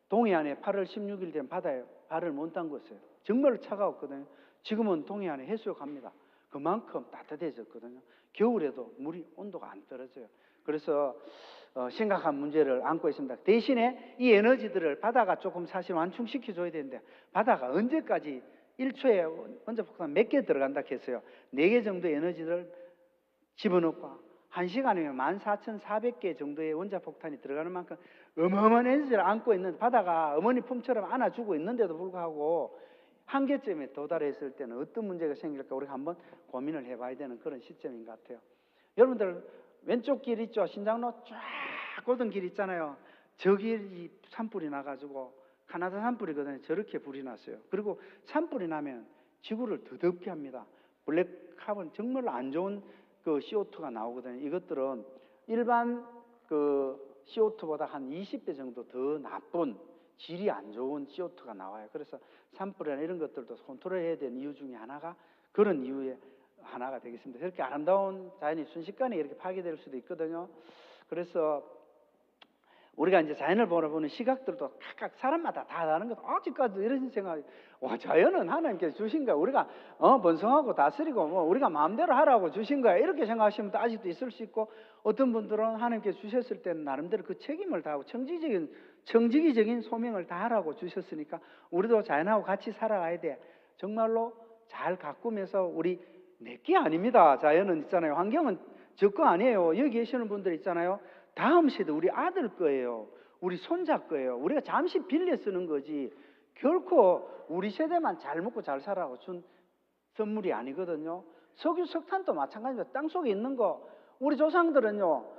동해안에 8월 16일 된 바다에 발을 못 담궜어요. 정말로 차가웠거든요. 지금은 동해안에 해수욕합니다. 그만큼 따뜻해졌거든요. 겨울에도 물이 온도가 안 떨어져요. 그래서 심각한 문제를 안고 있습니다. 대신에 이 에너지들을 바다가 조금 사실 완충시켜줘야 되는데, 바다가 언제까지 1초에 원자폭탄 몇 개 들어간다 했어요. 4개 정도의 에너지를 집어넣고 1시간이면 14,400개 정도의 원자폭탄이 들어가는 만큼 어마어마한 에너지를 안고 있는, 바다가 어머니 품처럼 안아주고 있는데도 불구하고 한계점에 도달했을 때는 어떤 문제가 생길까 우리가 한번 고민을 해봐야 되는 그런 시점인 것 같아요. 여러분들 왼쪽 길 있죠? 신장로 쫙 고든 길 있잖아요. 저 길이 산불이 나가지고 카나다 산불이거든요. 저렇게 불이 났어요. 그리고 산불이 나면 지구를 더 덥게 합니다. 블랙 카본, 정말로 안 좋은 그 CO2가 나오거든요. 이것들은 일반 그 CO2보다 한 20배 정도 더 나쁜, 질이 안 좋은 CO2가 나와요. 그래서 산불이나 이런 것들도 컨트롤해야 되는 이유 중에 하나가 그런 이유의 하나가 되겠습니다. 이렇게 아름다운 자연이 순식간에 이렇게 파괴될 수도 있거든요. 그래서 우리가 이제 자연을 보는 시각들도 각각 사람마다 다 다른 것. 아직까지 이런 생각이, 와, 자연은 하나님께서 주신 거야. 우리가 번성하고 다스리고 뭐 우리가 마음대로 하라고 주신 거야. 이렇게 생각하시면 아직도 있을 수 있고, 어떤 분들은 하나님께서 주셨을 때는 나름대로 그 책임을 다하고 청지기적인 소명을 다하라고 주셨으니까 우리도 자연하고 같이 살아가야 돼. 정말로 잘 가꾸면서 우리 내게 아닙니다. 자연은 있잖아요. 환경은 저 거 아니에요. 여기 계시는 분들 있잖아요. 다음 세대 우리 아들 거예요. 우리 손자 거예요. 우리가 잠시 빌려 쓰는 거지 결코 우리 세대만 잘 먹고 잘 살아라고 준 선물이 아니거든요. 석유, 석탄도 마찬가지입니다. 땅속에 있는 거 우리 조상들은요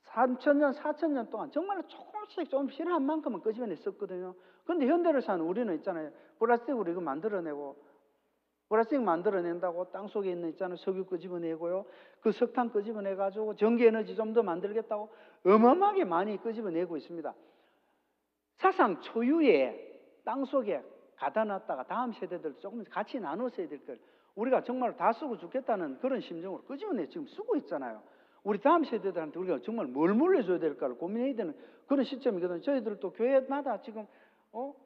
3,000년, 4,000년 동안 정말로 조금씩 좀 필요한 만큼은 끄집어내 썼거든요. 그런데 현대를 사는 우리는 있잖아요. 플라스틱으로 이거 만들어내고, 플라스틱 만들어낸다고 땅속에 있는 있잖아요. 석유 끄집어내고요. 그 석탄 끄집어내가지고 전기에너지 좀 더 만들겠다고 어마어마하게 많이 끄집어내고 있습니다. 사상 초유의 땅속에 가다 놨다가 다음 세대들도 조금 같이 나눠 써야 될 걸 우리가 정말 다 쓰고 죽겠다는 그런 심정으로 끄집어내 지금 쓰고 있잖아요. 우리 다음 세대들한테 우리가 정말 뭘 물려줘야 될까를 고민해야 되는 그런 시점이거든요. 저희들도 교회마다 지금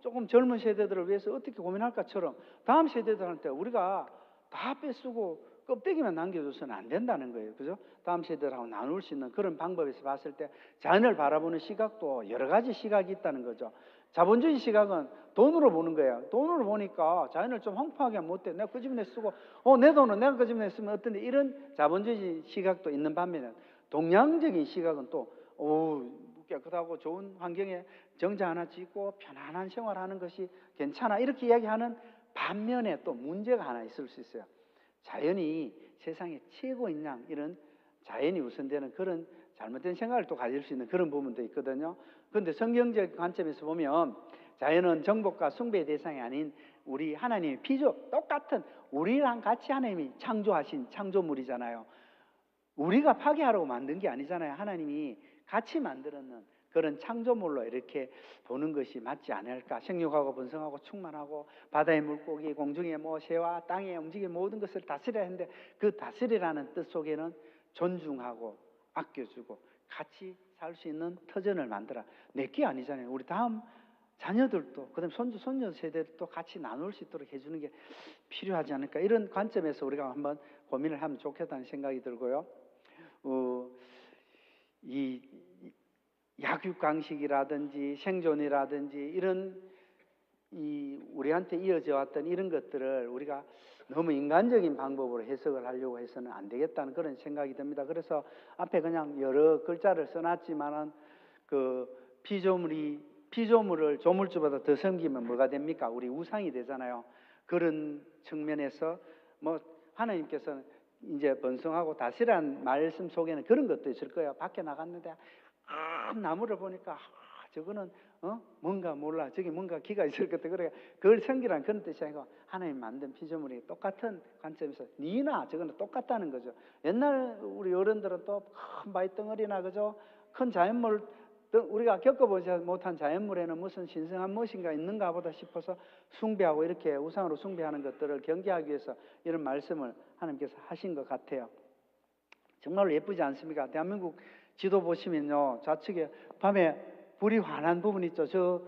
조금 젊은 세대들을 위해서 어떻게 고민할까처럼 다음 세대들한테 우리가 다 뺏쓰고 껍데기만 남겨줘서는 안 된다는 거예요. 그죠? 다음 세대들하고 나눌 수 있는 그런 방법에서 봤을 때 자연을 바라보는 시각도 여러 가지 시각이 있다는 거죠. 자본주의 시각은 돈으로 보는 거예요. 돈으로 보니까 자연을 좀 홍보하게 하면 어때? 내가 끄집어내 쓰고 내 돈은 내가 끄집어내 쓰면 어떤데, 이런 자본주의 시각도 있는 반면에 동양적인 시각은 또 깨끗하고 좋은 환경에 정자 하나 짓고 편안한 생활하는 것이 괜찮아 이렇게 이야기하는 반면에 또 문제가 하나 있을 수 있어요. 자연이 세상의 최고인 양, 이런 자연이 우선되는 그런 잘못된 생각을 또 가질 수 있는 그런 부분도 있거든요. 그런데 성경적 관점에서 보면 자연은 정복과 숭배의 대상이 아닌 우리 하나님의 피조, 똑같은 우리랑 같이 하나님이 창조하신 창조물이잖아요. 우리가 파괴하라고 만든 게 아니잖아요. 하나님이 같이 만들었는 그런 창조물로 이렇게 보는 것이 맞지 않을까. 생육하고 번성하고 충만하고 바다의 물고기, 공중의 새와 땅에 움직이는 모든 것을 다스려야 하는데, 그 다스리라는 뜻 속에는 존중하고 아껴주고 같이 살 수 있는 터전을 만들어. 내게 아니잖아요. 우리 다음 자녀들도 그다음 손주, 손녀 세대들도 같이 나눌 수 있도록 해주는 게 필요하지 않을까. 이런 관점에서 우리가 한번 고민을 하면 좋겠다는 생각이 들고요. 이 약육강식이라든지 생존이라든지 이런 우리한테 이어져 왔던 이런 것들을 우리가 너무 인간적인 방법으로 해석을 하려고 해서는 안 되겠다는 그런 생각이 듭니다. 그래서 앞에 그냥 여러 글자를 써놨지만은 그 피조물을 조물주보다 더 섬기면 뭐가 됩니까? 우리 우상이 되잖아요. 그런 측면에서 뭐 하나님께서는 이제 번성하고 다스리라는 말씀 속에는 그런 것도 있을 거예요. 밖에 나갔는데 나무를 보니까 저거는 뭔가 몰라. 저기 뭔가 기가 있을 것 같아. 그래 그걸 섬기라는 그런 뜻이 아니고 하나님 만든 피조물이 똑같은 관점에서 니나 저거는 똑같다는 거죠. 옛날 우리 어른들은 또 큰 바위덩어리나 그죠? 큰 자연물 우리가 겪어보지 못한 자연물에는 무슨 신성한 무엇인가 있는가 보다 싶어서 숭배하고 이렇게 우상으로 숭배하는 것들을 경계하기 위해서 이런 말씀을 하나님께서 하신 것 같아요. 정말로 예쁘지 않습니까? 대한민국 지도 보시면요, 좌측에 밤에 불이 환한 부분 있죠. 저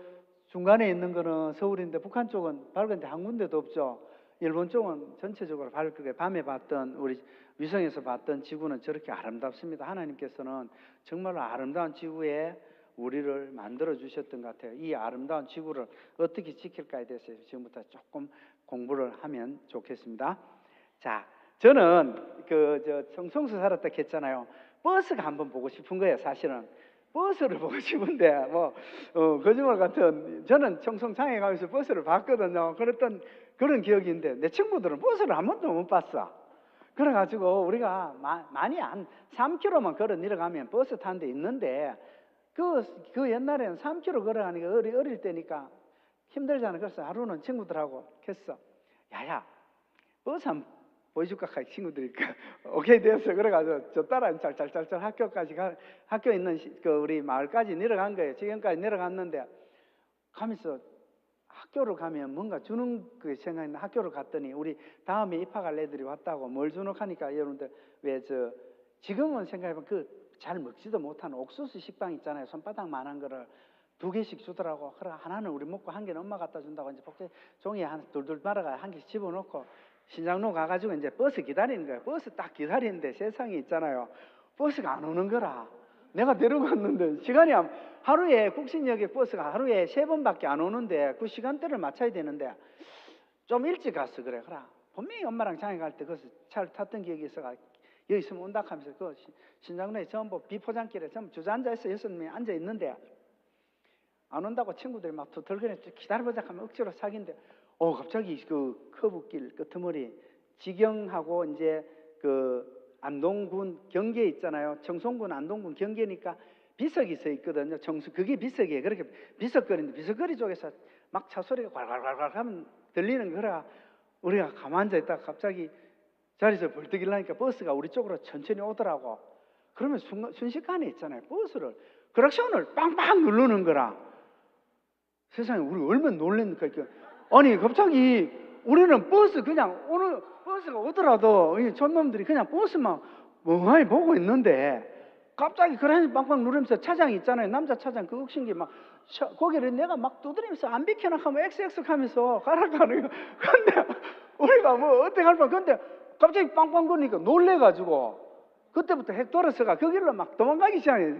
중간에 있는 거는 서울인데 북한 쪽은 밝은데 한 군데도 없죠. 일본 쪽은 전체적으로 밝게 밤에 봤던 우리 위성에서 봤던 지구는 저렇게 아름답습니다. 하나님께서는 정말로 아름다운 지구에 우리를 만들어 주셨던 것 같아요. 이 아름다운 지구를 어떻게 지킬까에 대해서 지금부터 조금 공부를 하면 좋겠습니다. 자, 저는 청송서 살았다 했잖아요. 버스가 한번 보고 싶은 거예요. 사실은 버스를 보고 싶은데 거짓말 같은 저는 청송장에 가면서 버스를 봤거든요. 그랬던 그런 기억이 있는데 내 친구들은 버스를 한 번도 못 봤어. 그래가지고 우리가 많이 한 3km만 걸어 내려가면 버스 타는 데 있는데 그 옛날에는 3km 걸어가니까 어릴 때니까 힘들잖아. 그래서 하루는 친구들하고 했어. 야야 버스 한번 보여줄까? 친구들이 오케이 됐어. 그래가지고 저 따라 짤짤짤짤 학교 있는 우리 마을까지 내려간 거예요. 지금까지 내려갔는데 가면서 학교를 가면 뭔가 주는 그 생각이 나. 학교를 갔더니 우리 다음에 입학할 애들이 왔다고 뭘 주노 하니까 여러분들 지금은 생각해보면 잘 먹지도 못한 옥수수 식빵 있잖아요. 손바닥만한 거를 2개씩 주더라고. 그래 하나는 우리 먹고 한 개는 엄마 갖다 준다고 이제 복제 종이에 한 둘둘 말아가 한 개씩 집어넣고 신장로 가가지고 이제 버스 기다리는 거야. 버스 딱 기다리는데 세상에 있잖아요. 버스가 안 오는 거라. 내가 데려갔는데 시간이 하루에 국신역에 버스가 하루에 3번밖에 안 오는데 그 시간대를 맞춰야 되는데 좀 일찍 갔어. 그래. 분명히 엄마랑 장에 갈 때 거기서 차를 탔던 기억이 있어가 여기 있으면 온다 하면서 신장로에 전부 비포장길에 전부 주저앉아 있어. 6명이 앉아 있는데 안 온다고 친구들이 막 덜거려 기다려보자 하면 억지로 사귄데 갑자기 그 커브길 끄트머리 지경하고 이제 안동군 경계 있잖아요. 청송군 안동군 경계니까 비석이 서 있거든요. 그게 비석이에요. 그렇게 비석거리인데 비석거리 쪽에서 막 차 소리가 괄괄괄괄 하면 들리는 거라 우리가 가만히 앉아 있다가 갑자기 자리에서 벌떡 일어나니까 버스가 우리 쪽으로 천천히 오더라고. 그러면 순식간에 있잖아요. 버스를 크락션을 빵빵 누르는 거라. 세상에 우리 얼마나 놀랬는가. 아니 갑자기 우리는 버스 그냥 오늘 버스가 오더라도 이 촌놈들이 그냥 버스만 멍하니 보고 있는데 갑자기 그러니 빵빵 누르면서 차장 있잖아요. 남자 차장 그 억신기 막 고개를 내가 막 두드리면서 안 비켜나 하면 엑스엑스 하면서 가라가는 거. 근데 우리가 뭐 어떻게 할 뻔. 근데 갑자기 빵빵 거리니까 놀래가지고 그때부터 핵 돌아서가 그 길로 막 도망가기 시작해.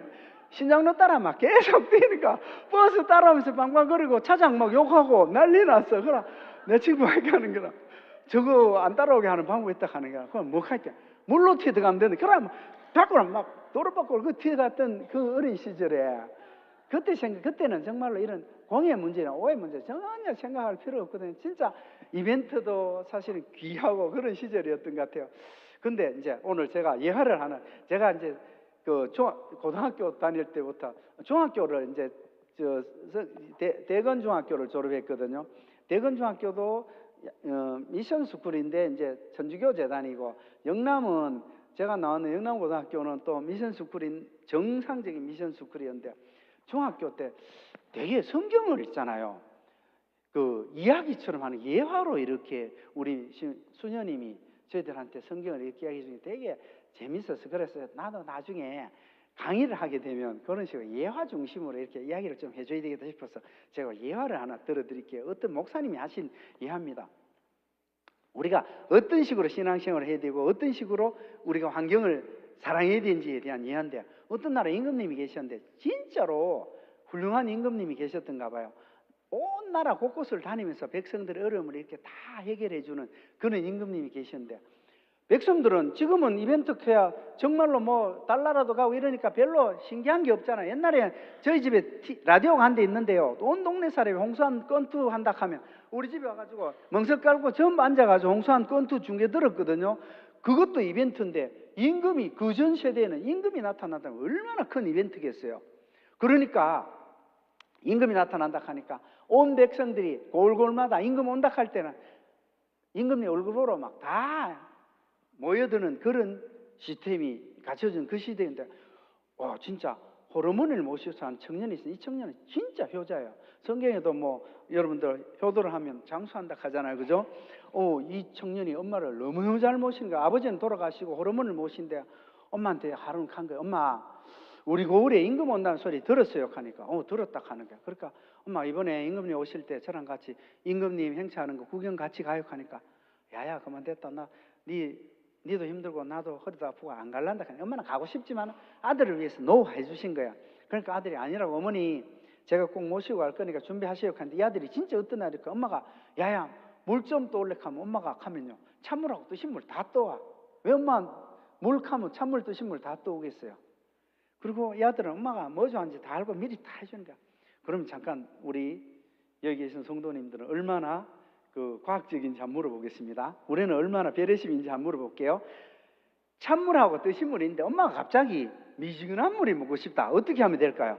신장로 따라 막 계속 뛰니까 버스 따라오면서 빵빵거리고 차장 막 욕하고 난리 났어. 그럼 내 친구가 이렇게 하는 거라. 저거 안 따라오게 하는 방법이 있다 하는 거야. 그럼 뭐 할게? 물로 튀어 들어가면 되는데 그럼 밖으로 막 도로 밖으로 튀어갔던 그 어린 시절에 그때는 정말로 이런 공의 문제나 오해 문제 전혀 생각할 필요 없거든요. 진짜 이벤트도 사실은 귀하고 그런 시절이었던 것 같아요. 근데 이제 오늘 제가 예화를 제가 이제 고등학교 다닐 때부터 중학교를 이제 대건 중학교를 졸업했거든요. 대건 중학교도 미션 스쿨인데 이제 천주교 재단이고 영남은 제가 나왔는 영남고등학교는 또 미션 스쿨인 정상적인 미션 스쿨이었는데 중학교 때 되게 성경을 읽잖아요. 이야기처럼 하는 예화로 이렇게 우리 수녀님이 저희들한테 성경을 읽게 하기 중에 되게 재밌어서 그래서 나도 나중에 강의를 하게 되면 그런 식으로 예화 중심으로 이렇게 이야기를 좀 해줘야 되겠다 싶어서 제가 예화를 하나 들어드릴게요. 어떤 목사님이 하신 예화입니다. 우리가 어떤 식으로 신앙생활을 해야 되고 어떤 식으로 우리가 환경을 사랑해야 되는지에 대한 이해인데 어떤 나라 임금님이 계셨는데 진짜로 훌륭한 임금님이 계셨던가 봐요. 온 나라 곳곳을 다니면서 백성들의 어려움을 이렇게 다 해결해 주는 그런 임금님이 계셨는데 백성들은 지금은 이벤트 해야 정말로 뭐 달나라도 가고 이러니까 별로 신기한 게 없잖아요. 옛날에 저희 집에 라디오가 한 대 있는데요. 온 동네 사람이 홍수한 건투 한다 하면 우리 집에 와가지고 멍석 깔고 전부 앉아가지고 홍수한 건투 중계 들었거든요. 그것도 이벤트인데 임금이 그 전 세대에는 임금이 나타난다면 얼마나 큰 이벤트겠어요. 그러니까 임금이 나타난다 하니까 온 백성들이 골골마다 임금 온다 할 때는 임금님 얼굴 보러 막 다 모여드는 그런 시스템이 갖춰진 그 시대인데 진짜 호르몬을 모셔서 한 청년이 있어요. 이 청년은 진짜 효자예요. 성경에도 뭐 여러분들 효도를 하면 장수한다 하잖아요. 그죠? 이 청년이 엄마를 너무너무 잘 모신 거야. 아버지는 돌아가시고 호르몬을 모신데 엄마한테 하루는 간 거예요. 엄마 우리 고을에 임금 온다는 소리 들었어요 하니까 들었다 하는 거야. 그러니까 엄마 이번에 임금님 오실 때 저랑 같이 임금님 행차하는 거 구경 같이 가요 하니까 야야 그만 됐다. 니도 힘들고 나도 허리도 아프고 안 갈란다 하니까 엄마는 가고 싶지만 아들을 위해서 노해 주신 거야. 그러니까 아들이 아니라고 어머니 제가 꼭 모시고 갈 거니까 준비하시오 하는데 이 아들이 진짜 어떤 날일까 엄마가 야야 물 좀 떠올래 하면 엄마가 가면요 찬물하고 뜨신 물 다 떠와. 왜 엄마 물 가면 찬물 뜨신 물 다 떠오겠어요. 그리고 이 아들은 엄마가 뭐 좋아하는지 다 알고 미리 다 해주는 거야. 그럼 잠깐 우리 여기 계신 성도님들은 얼마나 그 과학적인지 한번 물어보겠습니다. 우리는 얼마나 배려심인지 한번 물어볼게요. 찬물하고 뜨신 물인데 엄마가 갑자기 미지근한 물이 먹고 싶다. 어떻게 하면 될까요?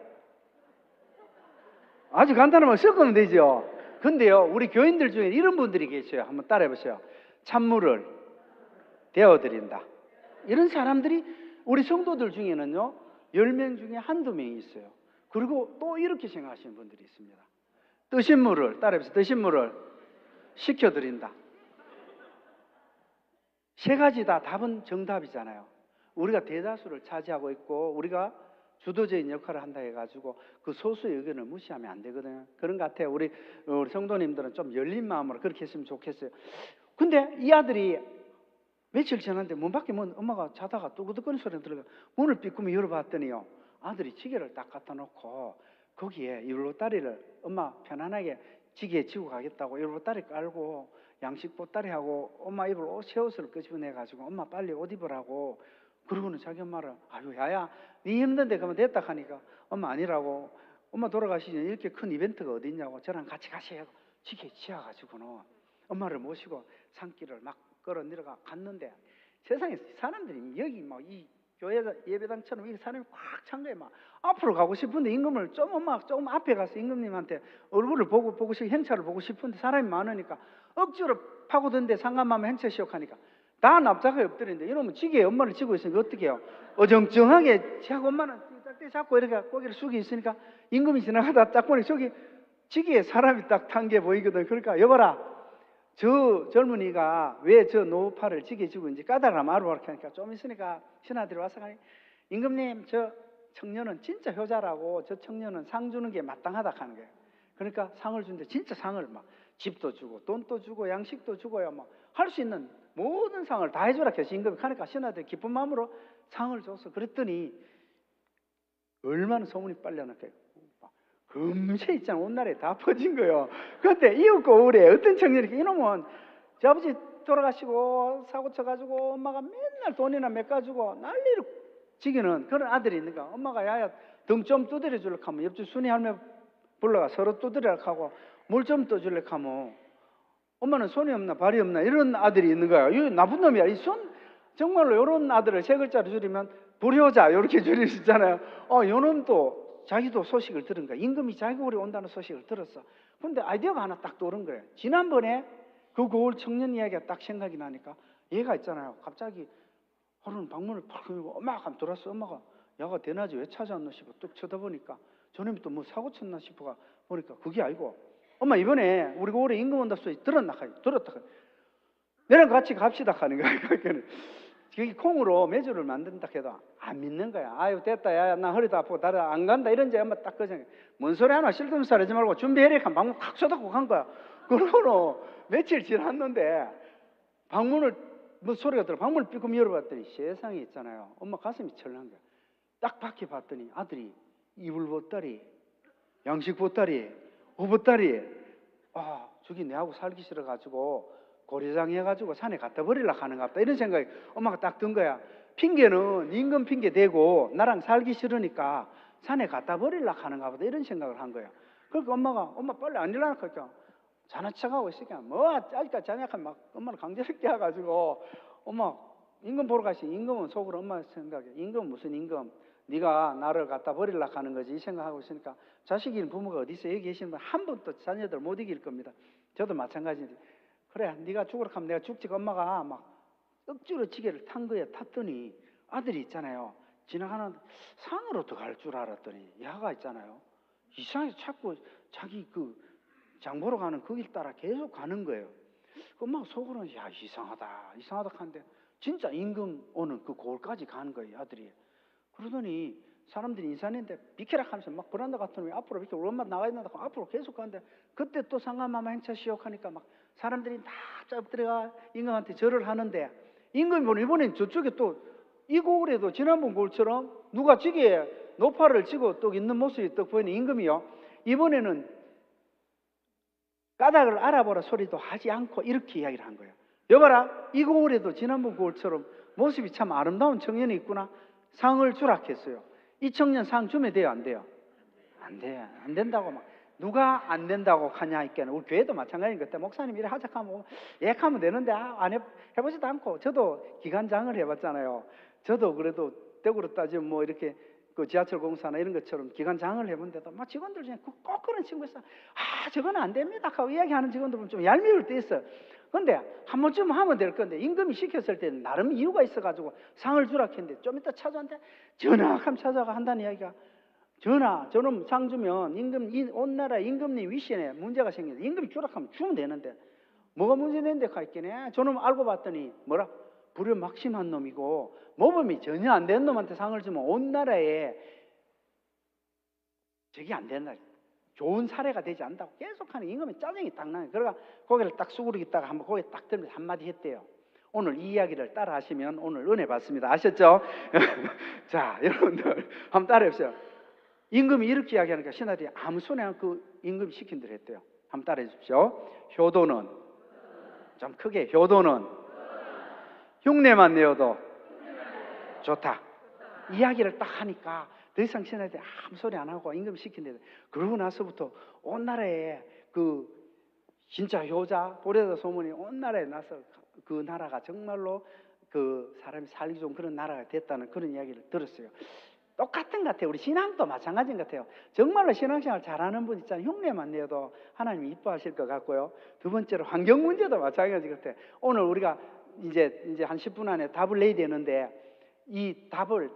아주 간단한 말 섞으면 되죠. 근데요 우리 교인들 중에 이런 분들이 계셔요. 한번 따라해 보세요. 찬물을 데워드린다. 이런 사람들이 우리 성도들 중에는요 10명 중에 한두 명이 있어요. 그리고 또 이렇게 생각하시는 분들이 있습니다. 뜨신 물을 따라해 보세요. 뜨신 물을 식혀드린다. 세 가지 다 답은 정답이잖아요. 우리가 대다수를 차지하고 있고 우리가 주도적인 역할을 한다 해가지고 그 소수의 의견을 무시하면 안 되거든요. 그런 것 같아요. 우리 성도님들은 좀 열린 마음으로 그렇게 했으면 좋겠어요. 근데 이 아들이 며칠 지났는데 문 밖에 엄마가 자다가 뚜구뚜구거리는 소리 들어가 문을 삐꾸미 열어봤더니요 아들이 지게를 딱 갖다 놓고 거기에 율로다리를 엄마 편안하게 지게에 지고 가겠다고 율로다리 깔고 양식 보따리하고 엄마 입을 새 옷을 끄집어내가지고 엄마 빨리 옷 입으라고. 그러고는 자기 엄마를 아유 야야 네 힘든데 그러면 됐다 하니까 엄마 아니라고. 엄마 돌아가시기 전에 이렇게 큰 이벤트가 어디 있냐고 저랑 같이 가세요. 지게에 치여가지고는 엄마를 모시고 산길을 막 걸어 내려가 갔는데 세상에 사람들이 여기 막 이 교회 예배당처럼 이 사람이 꽉 찬 거예요. 막 앞으로 가고 싶은데 임금을 조금 앞에 가서 임금님한테 얼굴을 보고 싶고 행차를 보고 싶은데 사람이 많으니까 억지로 파고든데 상관마음 행차 시작하니까 다 납작하게 엎드리는데 이놈은 지게에 엄마를 지고 있으니까 어떻게 해요? 어정쩡하게 하고 엄마는 짝대 잡고 이렇게 고개를 숙이 있으니까 임금이 지나가다 딱 보니 저기 지게에 사람이 딱 탄 게 보이거든. 그러니까 여봐라 저 젊은이가 왜 저 노파를 지게 지고 있는지 까닭을 알아보라 하니까 좀 있으니까 신하들이 와서 가니 임금님 저 청년은 진짜 효자라고 저 청년은 상 주는 게 마땅하다 하는 거예요. 그러니까 상을 주는데 진짜 상을 막 집도 주고 돈도 주고 양식도 주고요. 막 할 수 있는 모든 상을 다 해주라 해서 임금이 하니까 신하들이 기쁜 마음으로 상을 줬어. 그랬더니 얼마나 소문이 빨리 났겠어요. 금세 있잖아 온 나라에 다 퍼진 거예요. 그런데 이웃 고을에 어떤 청년이 이놈은 저 아버지 돌아가시고 사고 쳐가지고 엄마가 맨날 돈이나 몇 가지고 난리를 지기는 그런 아들이 있는가. 엄마가 야야 등 좀 두드려 줄래 하면 옆집 순이 할매 불러가 서로 두드려 하고 물 좀 떠줄래 하면 엄마는 손이 없나 발이 없나 이런 아들이 있는 거야. 이 나쁜 놈이야. 이 손 정말로 이런 아들을 세 글자로 줄이면 불효자 이렇게 줄일 수 있잖아요. 요놈도 자기도 소식을 들은 거야. 임금이 자기 고을에 온다는 소식을 들었어. 그런데 아이디어가 하나 딱 떠오른 거예요. 지난번에 그 고을 청년 이야기가 딱 생각이 나니까 얘가 있잖아요. 갑자기 하루는 방문을 팍 열고 엄마가 한번 들어왔어. 엄마가 야가 대낮에 왜 찾아왔나 싶어 뚝 쳐다보니까 저놈이 또 뭐 사고 쳤나 싶어가 보니까 그게 아니고 엄마 이번에 우리 고을에 임금 온다 소리 들었다 내랑 같이 갑시다 하는 거야. 여기 콩으로 매주를 만든다 해도 안 믿는 거야. 아유 됐다 야야 나 허리도 아프고 다리 안 간다 이런 제 엄마 딱 그러잖아. 뭔 소리 하나 쓸데없는 소리 하지 말고 준비해라 하면 방문 탁 쏟아고 간 거야. 그러고는 며칠 지났는데 방문을 뭐 소리가 들어 방문을 삐끔 열어봤더니 세상에 있잖아요. 엄마 가슴이 철난 거야. 딱 밖에 봤더니 아들이 이불 보따리, 양식 보따리, 옷 보따리. 아, 저기 내하고 살기 싫어가지고 고려장 해가지고 산에 갖다 버리려고 하는가 보다. 이런 생각이 엄마가 딱 든 거야. 핑계는 임금 핑계 대고 나랑 살기 싫으니까 산에 갖다 버리려고 하는가 보다. 이런 생각을 한 거야. 그러니까 엄마 빨리 안 일어나니까 자는 척하고 있으니까 뭐 아직까지 자냐고 막 엄마를 강제롭게 해가지고 엄마 임금 보러 가시. 임금은 속으로 엄마 생각해. 임금 무슨 임금? 네가 나를 갖다 버리려고 하는 거지 이 생각하고 있으니까 자식인 부모가 어디 있어? 여기 계시는 분 한 번도 자녀들 못 이길 겁니다. 저도 마찬가지인데 그래 네가 죽으라 하면 내가 죽지. 엄마가 막 억지로 지게를 탄 거에 탔더니 아들이 있잖아요. 지나가는 산으로 들어갈 줄 알았더니 야가 있잖아요. 이상하게 자꾸 자기 그 장보러 가는 그 길 따라 계속 가는 거예요. 엄마가 속으로는 야 이상하다 하는데 진짜 임금 오는 그 고을까지 가는 거예요 아들이. 그러더니 사람들이 인사했는데 비켜라 하면서 막 버란다 같은 놈이 앞으로 비켜 우리 엄마 나가 있는다고 앞으로 계속 가는데 그때 또 상가마마 행차 시옥하니까 막 사람들이 다 엎드려가 임금한테 절을 하는데 임금이 보니 이번엔 저쪽에 또 이 고을에도 지난번 고을처럼 누가 지게에 노파를 쥐고 또 있는 모습이 또 보이는 임금이요. 이번에는 까닭을 알아보라 소리도 하지 않고 이렇게 이야기를 한 거예요. 여봐라 이 고을에도 지난번 고을처럼 모습이 참 아름다운 청년이 있구나. 상을 주라 했어요. 이 청년 상 주면 돼요 안 돼요? 안 돼요. 안 된다고 막 누가 안 된다고 하냐 있겠네. 우리 교회도 마찬가지인 것 같아. 목사님 이래 하자하면 예약하면 되는데 안 해보지도 않고 저도 기관장을 해봤잖아요. 저도 그래도 대구로 따지면 뭐 이렇게 그 지하철 공사나 이런 것처럼 기관장을 해본데도 막 직원들 중에 꼭 그런 친구 있어. 아 저거는 안 됩니다 하고 이야기하는 직원들 보면 좀 얄미울 때 있어. 근데 한 번쯤 하면 될 건데 임금이 시켰을 때는 나름 이유가 있어가지고 상을 주라 했는데 좀 이따 찾아왔는데 전화하면 찾아가 한다는 이야기가 저놈 상 주면 임금 온 나라 임금님 위신에 문제가 생기는데 임금이 주라 하면 주면 되는데 뭐가 문제 되는데 가 있겠네. 저놈 알고 봤더니 뭐라 불효막심한 놈이고 모범이 전혀 안 된 놈한테 상을 주면 온 나라에 저게 안 된다. 좋은 사례가 되지 않는다고 계속하는 임금의 짜증이 딱 나요. 그러니까 고개를 딱 수그리다가 한번 고개 딱 들면서 한마디 했대요. 오늘 이 이야기를 따라 하시면 오늘 은혜 받습니다. 아셨죠? 자, 여러분들 한번 따라 해보세요. 임금이 이렇게 이야기하니까 신하들이 아무 소리 그 임금이 시킨 대로 했대요. 한번 따라 해주십시오. 효도는 좀 크게 효도는 흉내만 내어도 좋다. 이야기를 딱 하니까 더 이상 신하들이 아무 소리 안 하고 임금 시킨대. 그러고 나서부터 온 나라에 그 진짜 효자 보레다 소문이 온 나라에 나서 그 나라가 정말로 그 사람이 살기 좋은 그런 나라가 됐다는 그런 이야기를 들었어요. 똑같은 것 같아요. 우리 신앙도 마찬가지인 것 같아요. 정말로 신앙생활 잘하는 분 있잖아요. 흉내만 내도 하나님이 이뻐하실 것 같고요. 두 번째로 환경 문제도 마찬가지 같아요. 오늘 우리가 이제 한 10분 안에 답을 내야 되는데 이 답을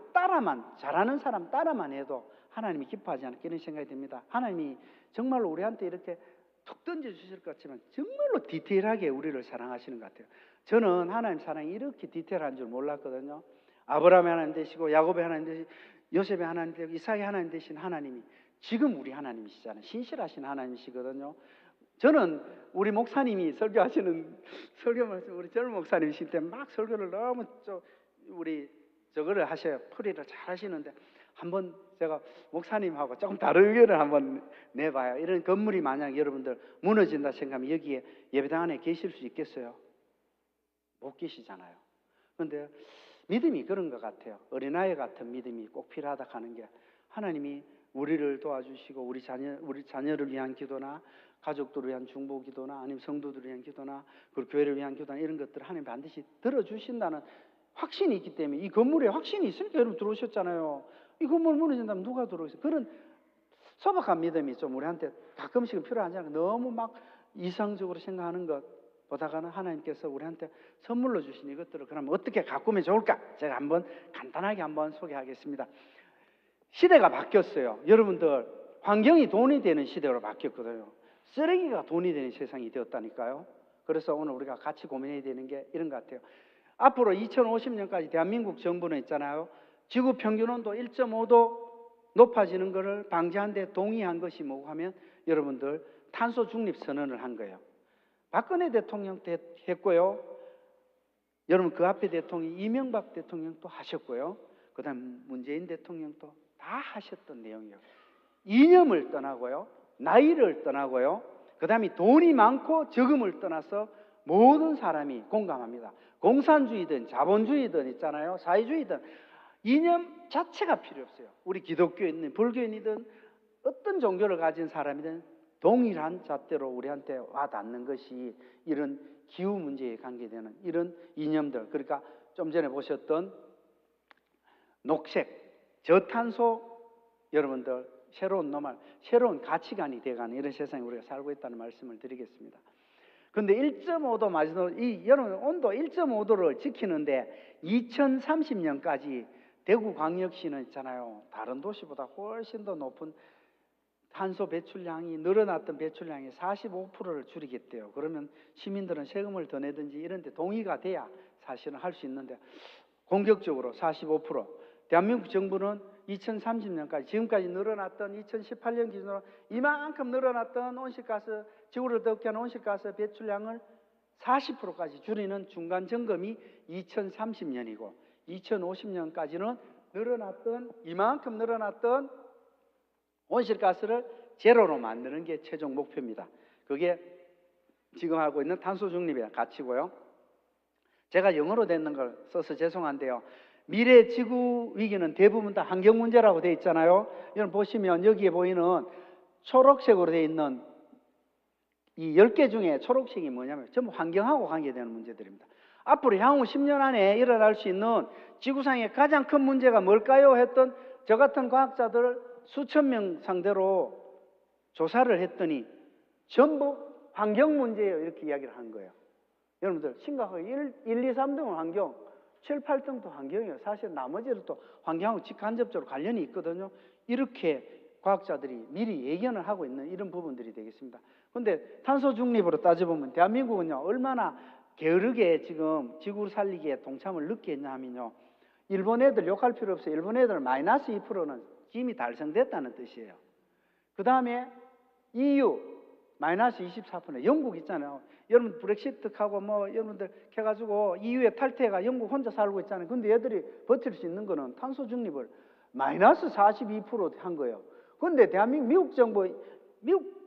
잘하는 사람 따라만 해도 하나님이 기뻐하지 않을까 이런 생각이 듭니다. 하나님이 정말로 우리한테 이렇게 툭 던져주실 것 같지만 정말로 디테일하게 우리를 사랑하시는 것 같아요. 저는 하나님 사랑이 이렇게 디테일한 줄 몰랐거든요. 아브라함의 하나님 되시고 야곱의 하나님 되시고 요셉의 하나님 되시고 이삭의 하나님 되신 하나님이 지금 우리 하나님이시잖아요. 신실하신 하나님이시거든요. 저는 우리 목사님이 설교하시는 설교 말씀 우리 젊은 목사님이실 때 막 설교를 너무 우리 저거를 하셔요. 풀이를 잘 하시는데 한번 제가 목사님하고 조금 다른 의견을 한번 내봐요. 이런 건물이 만약 여러분들 무너진다 생각하면 여기에 예배당 안에 계실 수 있겠어요? 못 계시잖아요. 그런데 믿음이 그런 것 같아요. 어린아이 같은 믿음이 꼭 필요하다 하는 게 하나님이 우리를 도와주시고 우리 자녀를 위한 기도나 가족들을 위한 중보 기도나 아니면 성도들을 위한 기도나 그리고 교회를 위한 기도나 이런 것들을 하나님 반드시 들어주신다는 확신이 있기 때문에 이 건물에 확신이 있으니까 여러분 들어오셨잖아요. 이 건물 무너진다면 누가 들어오겠어요? 그런 소박한 믿음이 좀 우리한테 가끔씩은 필요하지 않아요. 너무 막 이상적으로 생각하는 것보다는 하나님께서 우리한테 선물로 주신 이것들을 그럼 어떻게 가꾸면 좋을까? 제가 한번 간단하게 한번 소개하겠습니다. 시대가 바뀌었어요. 여러분들 환경이 돈이 되는 시대로 바뀌었거든요. 쓰레기가 돈이 되는 세상이 되었다니까요. 그래서 오늘 우리가 같이 고민해야 되는 게 이런 것 같아요. 앞으로 2050년까지 대한민국 정부는 있잖아요. 지구 평균 온도 1.5도 높아지는 것을 방지하는 데 동의한 것이 뭐고 하면 여러분들 탄소 중립 선언을 한 거예요. 박근혜 대통령 때 했고요. 여러분 그 앞에 대통령이 이명박 대통령도 하셨고요. 그다음 문재인 대통령도 다 하셨던 내용이에요. 이념을 떠나고요. 나이를 떠나고요. 그다음에 돈이 많고 적음을 떠나서 모든 사람이 공감합니다. 공산주의든 자본주의든 있잖아요. 사회주의든 이념 자체가 필요 없어요. 우리 기독교인이든 불교인이든 어떤 종교를 가진 사람이든 동일한 잣대로 우리한테 와닿는 것이 이런 기후 문제에 관계되는 이런 이념들. 그러니까 좀 전에 보셨던 녹색, 저탄소 여러분들 새로운 노말, 새로운 가치관이 돼가는 이런 세상에 우리가 살고 있다는 말씀을 드리겠습니다. 그런데 1.5도 마지노 이 여러분 온도 1.5도를 지키는데 2030년까지 대구광역시는 있잖아요. 다른 도시보다 훨씬 더 높은 탄소 배출량이 늘어났던 배출량의 45%를 줄이겠대요. 그러면 시민들은 세금을 더 내든지 이런 데 동의가 돼야 사실은 할 수 있는데 공격적으로 45%. 대한민국 정부는 2030년까지 지금까지 늘어났던 2018년 기준으로 이만큼 늘어났던 온실가스 지구를 덥게 하는 온실가스 배출량을 40%까지 줄이는 중간 점검이 2030년이고 2050년까지는 늘어났던 이만큼 늘어났던 온실가스를 제로로 만드는 게 최종 목표입니다. 그게 지금 하고 있는 탄소 중립의 가치고요. 제가 영어로 된 걸 써서 죄송한데요. 미래 지구 위기는 대부분 다 환경 문제라고 되어 있잖아요. 여러분 보시면 여기에 보이는 초록색으로 되어 있는 이 10개 중에 초록색이 뭐냐면 전부 환경하고 관계되는 문제들입니다. 앞으로 향후 10년 안에 일어날 수 있는 지구상의 가장 큰 문제가 뭘까요? 했던 저 같은 과학자들 수천 명 상대로 조사를 했더니 전부 환경 문제예요. 이렇게 이야기를 한 거예요. 여러분들 심각하게 1, 2, 3등은 환경, 7, 8등도 환경이에요. 사실 나머지는 또 환경하고 직간접적으로 관련이 있거든요. 이렇게 과학자들이 미리 예견을 하고 있는 이런 부분들이 되겠습니다. 그런데 탄소 중립으로 따져보면 대한민국은요 얼마나 게으르게 지금 지구 살리기에 동참을 늦게 했냐 하면요. 일본 애들 욕할 필요 없어요. 일본 애들 마이너스 2%는 이미 달성됐다는 뜻이에요. 그 다음에 EU 마이너스 24%. 영국 있잖아요. 여러분 브렉시트하고 뭐 여러분들 해가지고 EU에 탈퇴가 영국 혼자 살고 있잖아요. 근데 얘들이 버틸 수 있는 거는 탄소 중립을 마이너스 42%한 거예요. 근데 대한민국 미국 정부 미국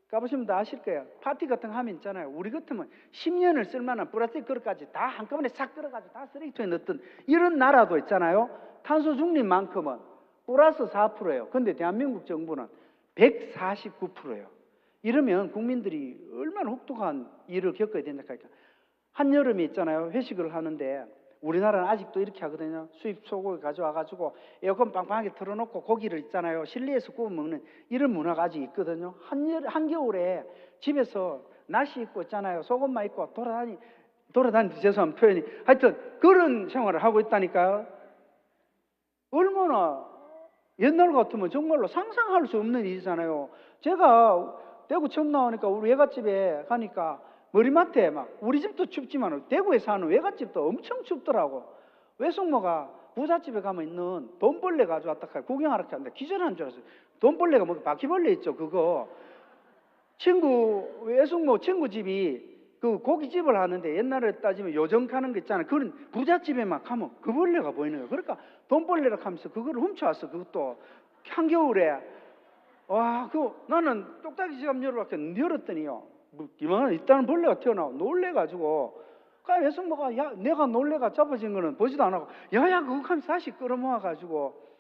가보시면 다 아실 거예요. 파티 같은 거 하면 있잖아요. 우리 같으면 10년을 쓸만한 플라스틱 그릇까지 다 한꺼번에 싹 끌어가지고 다 쓰레기통에 넣었던 이런 나라도 있잖아요. 탄소 중립만큼은 플러스 4%예요. 근데 대한민국 정부는 149%예요. 이러면 국민들이 얼마나 혹독한 일을 겪어야 된다 할까. 한여름에 있잖아요. 회식을 하는데 우리나라는 아직도 이렇게 하거든요. 수입 소고기 가져와가지고 에어컨 빵빵하게 틀어놓고 고기를 있잖아요. 실내에서 구워 먹는 이런 문화가 아직 있거든요. 한겨울에 집에서 나시 입고 있잖아요. 속옷만 입고 돌아다니 죄송한 표현이 하여튼 그런 생활을 하고 있다니까요. 얼마나 옛날 같으면 정말로 상상할 수 없는 일이잖아요. 제가 대구 처음 나오니까 우리 외갓집에 가니까 머리맡에 막 우리 집도 춥지만 대구에 사는 외갓집도 엄청 춥더라고. 외숙모가 부잣집에 가면 있는 돈벌레 가져왔다 카요. 구경하러 갔는데 기절한 줄 알았어요. 돈벌레가 뭐 바퀴벌레 있죠 그거. 외숙모 친구 집이 그 고깃집을 하는데 옛날에 따지면 요정 가는 거 있잖아요. 그런 부잣집에 막 가면 그 벌레가 보이는 거예요. 그러니까 돈벌레라 하면서 그걸 훔쳐왔어. 그것도 한겨울에. 와, 나는 똑딱이 지갑 열었더니요. 이만한 있다는 벌레가 튀어나와. 놀래가지고. 그러니까 외숙모가, 야, 내가 놀래가 잡아진 거는 보지도 않고, 야야, 그거 하면서 다시 끌어모아가지고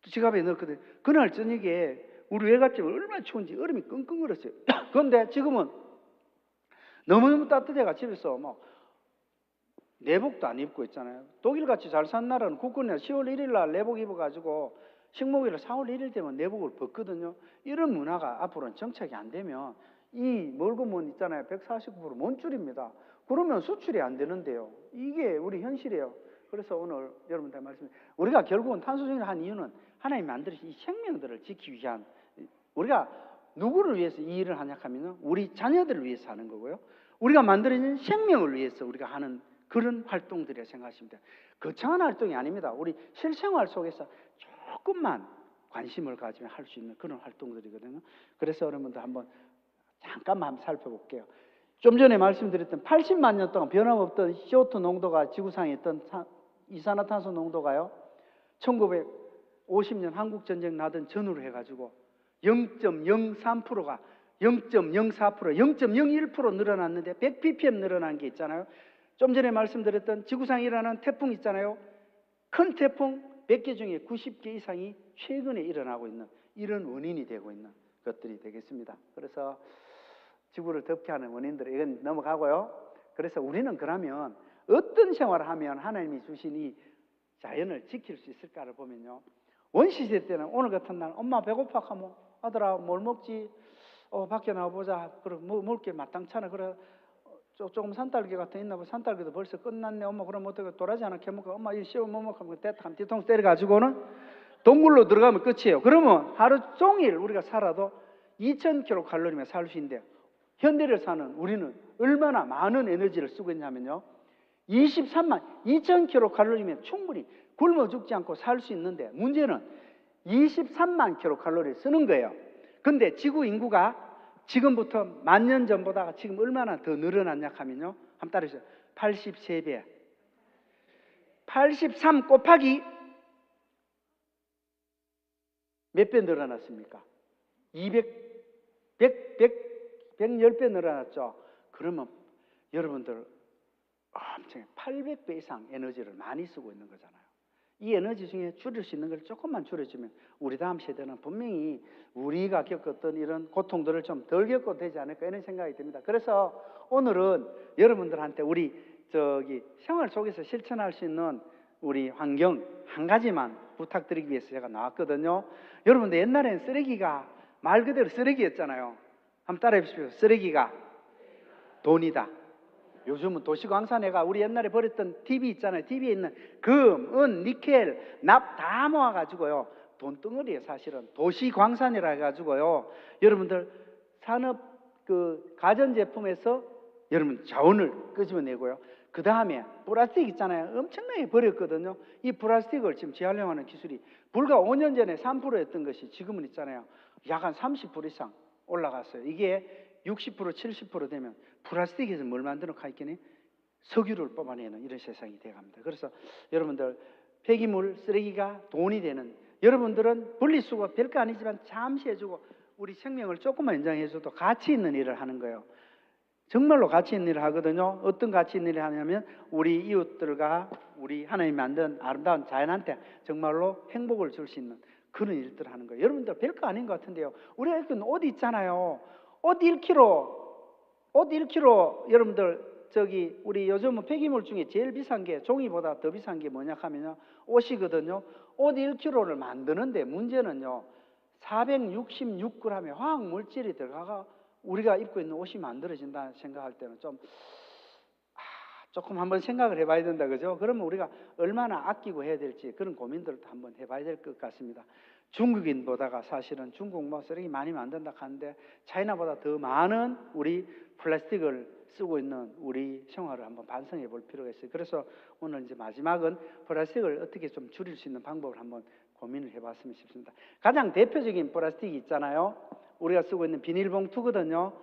지갑에 넣었거든. 그날 저녁에 우리 외갓집은 얼마나 추운지 얼음이 끙끙 얼었어요. 그런데 지금은 너무너무 따뜻해가 집에서 뭐, 내복도 안 입고 있잖아요. 독일같이 잘 산 나라는 국군에 10월 1일 날 내복 입어가지고 식목일을 4월 1일 되면 내복을 벗거든요. 이런 문화가 앞으로는 정착이 안 되면 이 멀고 먼 있잖아요. 149% 먼줄입니다. 그러면 수출이 안 되는데요. 이게 우리 현실이에요. 그래서 오늘 여러분들 말씀, 우리가 결국은 탄소 중립을 한 이유는 하나님이 만드신 이 생명들을 지키기 위한, 우리가 누구를 위해서 이 일을 하냐 하면 우리 자녀들을 위해서 하는 거고요. 우리가 만들어진 생명을 위해서 우리가 하는 그런 활동들이라 생각하시면 돼요. 거창한 활동이 아닙니다. 우리 실생활 속에서 조금만 관심을 가지면 할 수 있는 그런 활동들이거든요. 그래서 여러분들 한번 잠깐만 한번 살펴볼게요. 좀 전에 말씀드렸던 80만 년 동안 변함없던 CO2 농도가 지구상에 있던 이산화탄소 농도가요, 1950년 한국전쟁 나던 전후로 해가지고 0.03%가 0.04%, 0.01% 늘어났는데 100ppm 늘어난 게 있잖아요. 좀 전에 말씀드렸던 지구상에 일어나는 태풍 있잖아요. 큰 태풍 100개 중에 90개 이상이 최근에 일어나고 있는 이런 원인이 되고 있는 것들이 되겠습니다. 그래서 지구를 덮게 하는 원인들, 이건 넘어가고요. 그래서 우리는 그러면 어떤 생활을 하면 하나님이 주신 이 자연을 지킬 수 있을까를 보면요, 원시시대 때는 오늘 같은 날 엄마 배고파 하면 아들아 뭘 먹지? 밖에 나와보자. 그럼 뭐 먹을 게 마땅찮아. 그래 조금 산딸기 같은 있나 봐. 산딸기도 벌써 끝났네. 엄마 그럼 어떻게 도라지 하나 캐먹어? 엄마 이 씌워 뭐 먹어? 하면 대탕 뒤통수 때려가지고는 동굴로 들어가면 끝이에요. 그러면 하루 종일 우리가 살아도 2000kcal면 살 수 있는데, 현대를 사는 우리는 얼마나 많은 에너지를 쓰고 있냐면요, 23만 2000kcal면 충분히 굶어 죽지 않고 살 수 있는데, 문제는 23만 kcal를 쓰는 거예요. 근데 지구 인구가 지금부터 10,000년 전보다 지금 얼마나 더 늘어났냐 하면요, 한번 따라해주세요. 83배. 83 곱하기 몇 배 늘어났습니까? 110배 늘어났죠. 그러면 여러분들 엄청 800배 이상 에너지를 많이 쓰고 있는 거잖아요. 이 에너지 중에 줄일 수 있는 걸 조금만 줄여주면 우리 다음 세대는 분명히 우리가 겪었던 이런 고통들을 좀 덜 겪어도 되지 않을까, 이런 생각이 듭니다. 그래서 오늘은 여러분들한테 우리 생활 속에서 실천할 수 있는 우리 환경 한 가지만 부탁드리기 위해서 제가 나왔거든요. 여러분들 옛날에는 쓰레기가 말 그대로 쓰레기였잖아요. 한번 따라해 보십시오. 쓰레기가 돈이다. 요즘은 도시광산회가 우리 옛날에 버렸던 TV 있잖아요. TV에 있는 금, 은, 니켈, 납 다 모아가지고요, 돈덩어리에 사실은 도시광산이라 해가지고요, 여러분들 산업 가전제품에서 여러분 자원을 끄집어내고요, 그 다음에 플라스틱 있잖아요. 엄청나게 버렸거든요. 이 플라스틱을 지금 재활용하는 기술이 불과 5년 전에 3%였던 것이 지금은 있잖아요, 약 한 30% 이상 올라갔어요. 이게 60%, 70% 되면 플라스틱에서 뭘 만드는 카이키니 석유를 뽑아내는 이런 세상이 되어갑니다. 그래서 여러분들 폐기물, 쓰레기가 돈이 되는, 여러분들은 분리수거 별거 아니지만 잠시 해주고 우리 생명을 조금만 연장해줘도 가치 있는 일을 하는 거예요. 정말로 가치 있는 일을 하거든요. 어떤 가치 있는 일을 하냐면 우리 이웃들과 우리 하나님이 만든 아름다운 자연한테 정말로 행복을 줄 수 있는 그런 일들을 하는 거예요. 여러분들 별거 아닌 것 같은데요, 우리가 입은 옷 있잖아요. 옷 1kg 여러분들 우리 요즘은 폐기물 중에 제일 비싼 게, 종이보다 더 비싼 게 뭐냐 하면요, 옷이거든요. 옷 1kg를 만드는데 문제는요, 466g의 화학 물질이 들어가가 우리가 입고 있는 옷이 만들어진다 생각할 때는 조금 한번 생각을 해봐야 된다, 그죠? 그러면 우리가 얼마나 아끼고 해야 될지 그런 고민들도 한번 해봐야 될 것 같습니다. 중국인보다가 사실은 중국 뭐 쓰레기 많이 만든다 하는데 차이나보다 더 많은 우리 플라스틱을 쓰고 있는 우리 생활을 한번 반성해 볼 필요가 있어요. 그래서 오늘 이제 마지막은 플라스틱을 어떻게 좀 줄일 수 있는 방법을 한번 고민을 해봤으면 싶습니다. 가장 대표적인 플라스틱이 있잖아요. 우리가 쓰고 있는 비닐봉투거든요.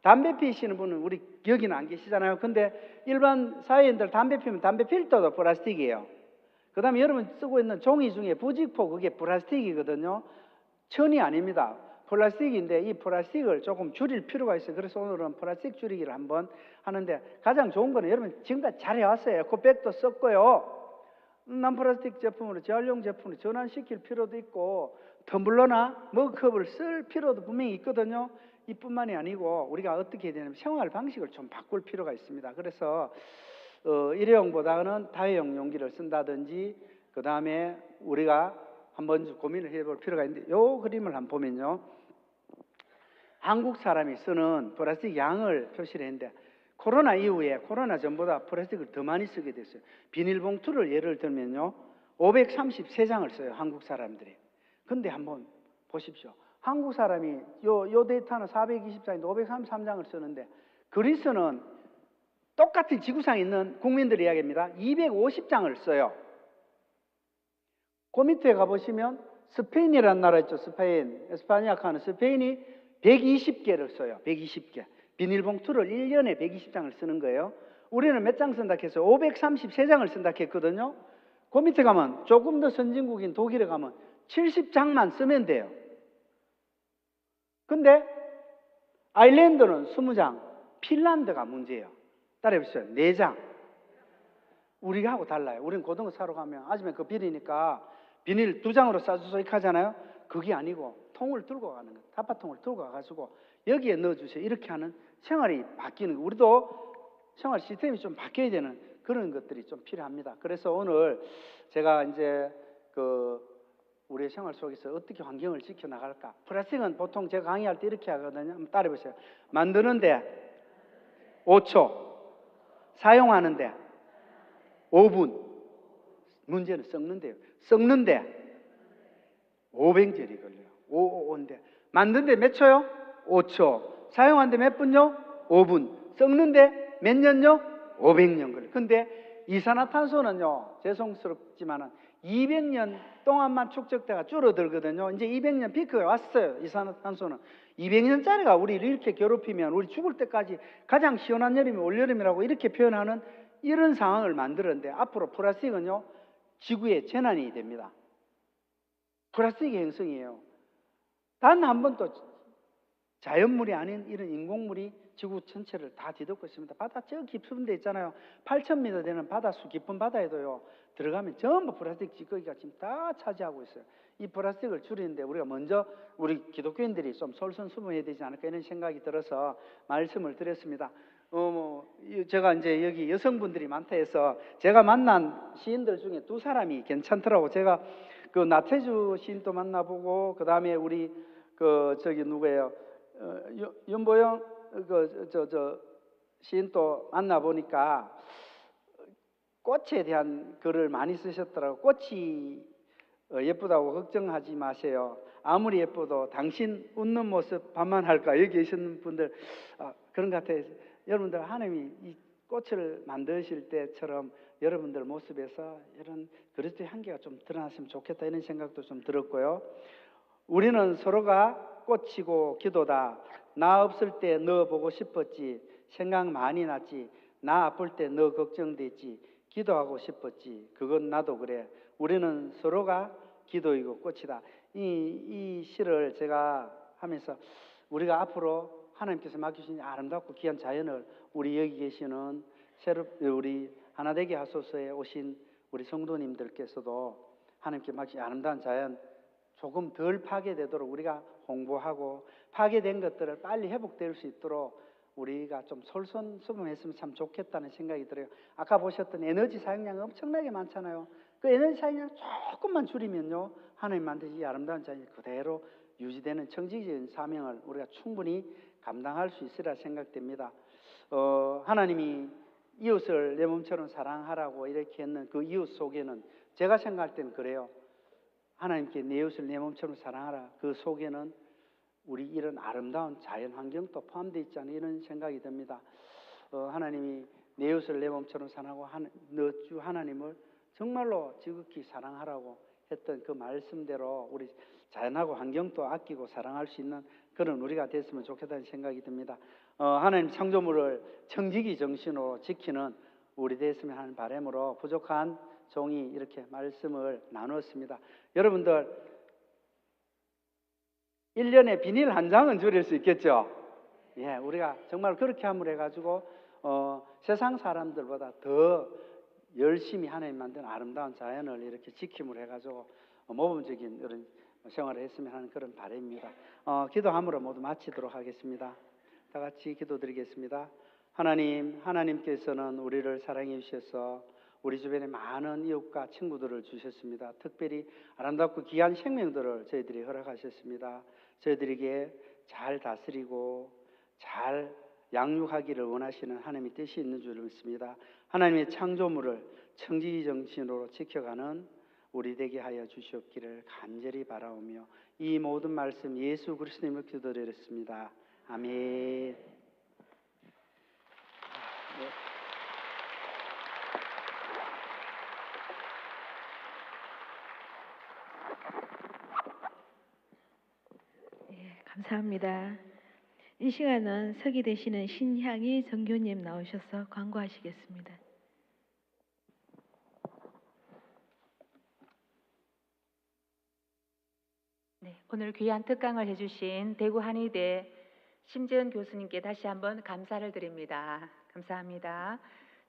담배 피시는 분은 우리 여기는 안 계시잖아요. 근데 일반 사회인들 담배 피우면 담배 필터도 플라스틱이에요. 그 다음에 여러분 쓰고 있는 종이 중에 부직포, 그게 플라스틱이거든요. 천이 아닙니다. 플라스틱인데 이 플라스틱을 조금 줄일 필요가 있어요. 그래서 오늘은 플라스틱 줄이기를 한번 하는데, 가장 좋은 거는 여러분 지금까지 잘 해왔어요. 에코백도 썼고요, 난플라스틱 제품으로 재활용 제품으로 전환시킬 필요도 있고, 텀블러나 머그컵을 쓸 필요도 분명히 있거든요. 이뿐만이 아니고 우리가 어떻게 해야 되냐면 생활 방식을 좀 바꿀 필요가 있습니다. 그래서 일회용보다는 다회용 용기를 쓴다든지, 그 다음에 우리가 한번 고민을 해볼 필요가 있는데, 이 그림을 한번 보면요, 한국 사람이 쓰는 플라스틱 양을 표시를 했는데, 코로나 이후에 코로나 전보다 플라스틱을 더 많이 쓰게 됐어요. 비닐봉투를 예를 들면요, 533장을 써요, 한국 사람들이. 근데 한번 보십시오. 한국 사람이 요 데이터는 420장인데 533장을 쓰는데, 그리스는 똑같은 지구상에 있는 국민들 이야기입니다. 250장을 써요. 그 밑에 가보시면 스페인이라는 나라 있죠. 스페인, 에스파냐카는 스페인이 120개를 써요. 120개. 비닐봉투를 1년에 120장을 쓰는 거예요. 우리는 몇 장 쓴다 해서 533장을 쓴다 했거든요. 그 밑에 가면 조금 더 선진국인 독일에 가면 70장만 쓰면 돼요. 근데 아일랜드는 20장, 핀란드가 문제예요. 따라해보세요. 4장. 우리하고 달라요. 우리는 고등어 사러 가면 아침에 그 비리니까 비닐 2장으로 싸주소 이렇게 하잖아요. 그게 아니고 통을 들고 가는 거예요. 타파통을 들고 가가지고 여기에 넣어주세요. 이렇게 하는 생활이 바뀌는 거예요. 우리도 생활 시스템이 좀 바뀌어야 되는 그런 것들이 좀 필요합니다. 그래서 오늘 제가 이제 우리의 생활 속에서 어떻게 환경을 지켜나갈까. 플라스틱은 보통 제가 강의할 때 이렇게 하거든요. 한번 따라해보세요. 만드는데 5초, 사용하는데 5분, 문제는 썩는데요. 썩는데 500절이 걸려요. 5인데 만드는데 몇 초요? 5초. 사용하는데 몇 분요? 5분. 썩는데 몇 년요? 500년 걸려요. 근데 이산화탄소는요, 죄송스럽지만은 200년 동안만 축적돼가 줄어들거든요. 이제 200년 피크가 왔어요. 이산화탄소는 200년짜리가 우리를 이렇게 괴롭히면 우리 죽을 때까지 가장 시원한 여름이 올여름이라고 이렇게 표현하는 이런 상황을 만들었는데, 앞으로 플라스틱은요 지구의 재난이 됩니다. 플라스틱의 행성이에요. 단 한 번도 자연물이 아닌 이런 인공물이 지구 전체를 다 뒤덮고 있습니다. 바다 저 깊은 데 있잖아요. 8,000m 되는 바다수 깊은 바다에도요 들어가면 전부 플라스틱 찌꺼기가 지금 다 차지하고 있어요. 이 플라스틱을 줄이는데 우리가 먼저 우리 기독교인들이 좀 솔선수범해야 되지 않을까 이런 생각이 들어서 말씀을 드렸습니다. 제가 이제 여기 여성분들이 많다 해서 제가 만난 시인들 중에 2사람이 괜찮더라고. 제가 그 나태주 시인도 만나보고 그 다음에 우리 저기 누구예요? 윤보영 시인도 만나보니까 꽃에 대한 글을 많이 쓰셨더라고요. 꽃이 예쁘다고 걱정하지 마세요. 아무리 예뻐도 당신 웃는 모습 반만할까. 여기 계시는 분들 그런 것 같아요. 여러분들 하나님이 이 꽃을 만드실 때처럼 여러분들 모습에서 이런 그리스도의 향기가 좀 드러났으면 좋겠다 이런 생각도 좀 들었고요. 우리는 서로가 꽃이고 기도다. 나 없을 때 너 보고 싶었지. 생각 많이 났지. 나 아플 때 너 걱정됐지. 기도하고 싶었지. 그건 나도 그래. 우리는 서로가 기도이고 꽃이다. 이 시를 제가 하면서 우리가 앞으로 하나님께서 맡기신 아름답고 귀한 자연을 우리 여기 계시는 우리 하나되게 하소서에 오신 우리 성도님들께서도 하나님께 맡기신 아름다운 자연 조금 덜 파괴되도록 우리가 홍보하고 파괴된 것들을 빨리 회복될 수 있도록 우리가 좀 솔선수범했으면 참 좋겠다는 생각이 들어요. 아까 보셨던 에너지 사용량이 엄청나게 많잖아요. 그 에너지 사용량 조금만 줄이면요 하나님 만드신 이 아름다운 자연이 그대로 유지되는 청지기적인 사명을 우리가 충분히 감당할 수 있으리라 생각됩니다. 하나님이 이웃을 내 몸처럼 사랑하라고 이렇게 했는 그 이웃 속에는 제가 생각할 때는 그래요. 하나님께 내 이웃을 내 몸처럼 사랑하라. 그 속에는 우리 이런 아름다운 자연 환경도 포함되어 있지 않나 이런 생각이 듭니다. 하나님이 내 이웃을 내 몸처럼 사랑하고 너 주 하나님을 정말로 지극히 사랑하라고 했던 그 말씀대로 우리 자연하고 환경도 아끼고 사랑할 수 있는 그런 우리가 됐으면 좋겠다는 생각이 듭니다. 하나님 창조물을 청지기 정신으로 지키는 우리 됐으면 하는 바람으로 부족한 종이 이렇게 말씀을 나누었습니다. 여러분들 1년에 비닐 한 장은 줄일 수 있겠죠? 예, 우리가 정말 그렇게 함을 해가지고 세상 사람들보다 더 열심히 하나님 만든 아름다운 자연을 이렇게 지킴으로 해가지고 모범적인 이런 생활을 했으면 하는 그런 바람입니다. 기도함으로 모두 마치도록 하겠습니다. 다 같이 기도드리겠습니다. 하나님께서는 우리를 사랑해 주셔서 우리 주변에 많은 이웃과 친구들을 주셨습니다. 특별히 아름답고 귀한 생명들을 저희들이 허락하셨습니다. 저희들에게 잘 다스리고 잘 양육하기를 원하시는 하나님의 뜻이 있는 줄 믿습니다. 하나님의 창조물을 청지기 정신으로 지켜가는 우리 되게 하여 주시옵기를 간절히 바라오며 이 모든 말씀 예수 그리스도님을 기도드렸습니다. 아멘. 네. 감사합니다. 이 시간은 서기 되시는 신향희 정교님 나오셔서 광고하시겠습니다. 네, 오늘 귀한 특강을 해주신 대구 한의대 심재은 교수님께 다시 한번 감사를 드립니다. 감사합니다.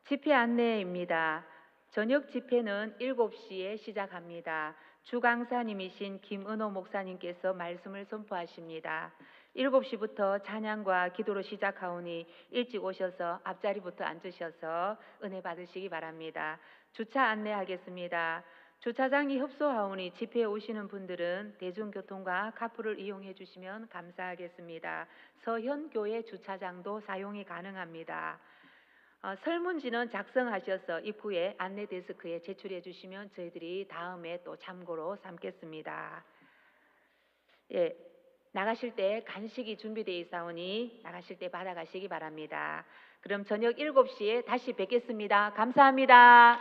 집회 안내입니다. 저녁 집회는 7시에 시작합니다. 주강사님이신 김은호 목사님께서 말씀을 선포하십니다. 7시부터 찬양과 기도로 시작하오니 일찍 오셔서 앞자리부터 앉으셔서 은혜 받으시기 바랍니다. 주차 안내하겠습니다. 주차장이 협소하오니 집회에 오시는 분들은 대중교통과 카풀을 이용해 주시면 감사하겠습니다. 서현교회 주차장도 사용이 가능합니다. 설문지는 작성하셔서 입구에 안내 데스크에 제출해 주시면 저희들이 다음에 또 참고로 삼겠습니다. 예, 나가실 때 간식이 준비되어 있사오니 나가실 때 받아가시기 바랍니다. 그럼 저녁 7시에 다시 뵙겠습니다. 감사합니다.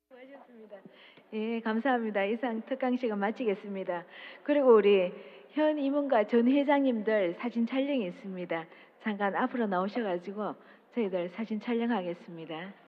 수고하셨습니다. 예, 감사합니다. 이상 특강식은 마치겠습니다. 그리고 우리 현 임원과 전 회장님들 사진 촬영이 있습니다. 잠깐 앞으로 나오셔가지고 저희들 사진 촬영하겠습니다.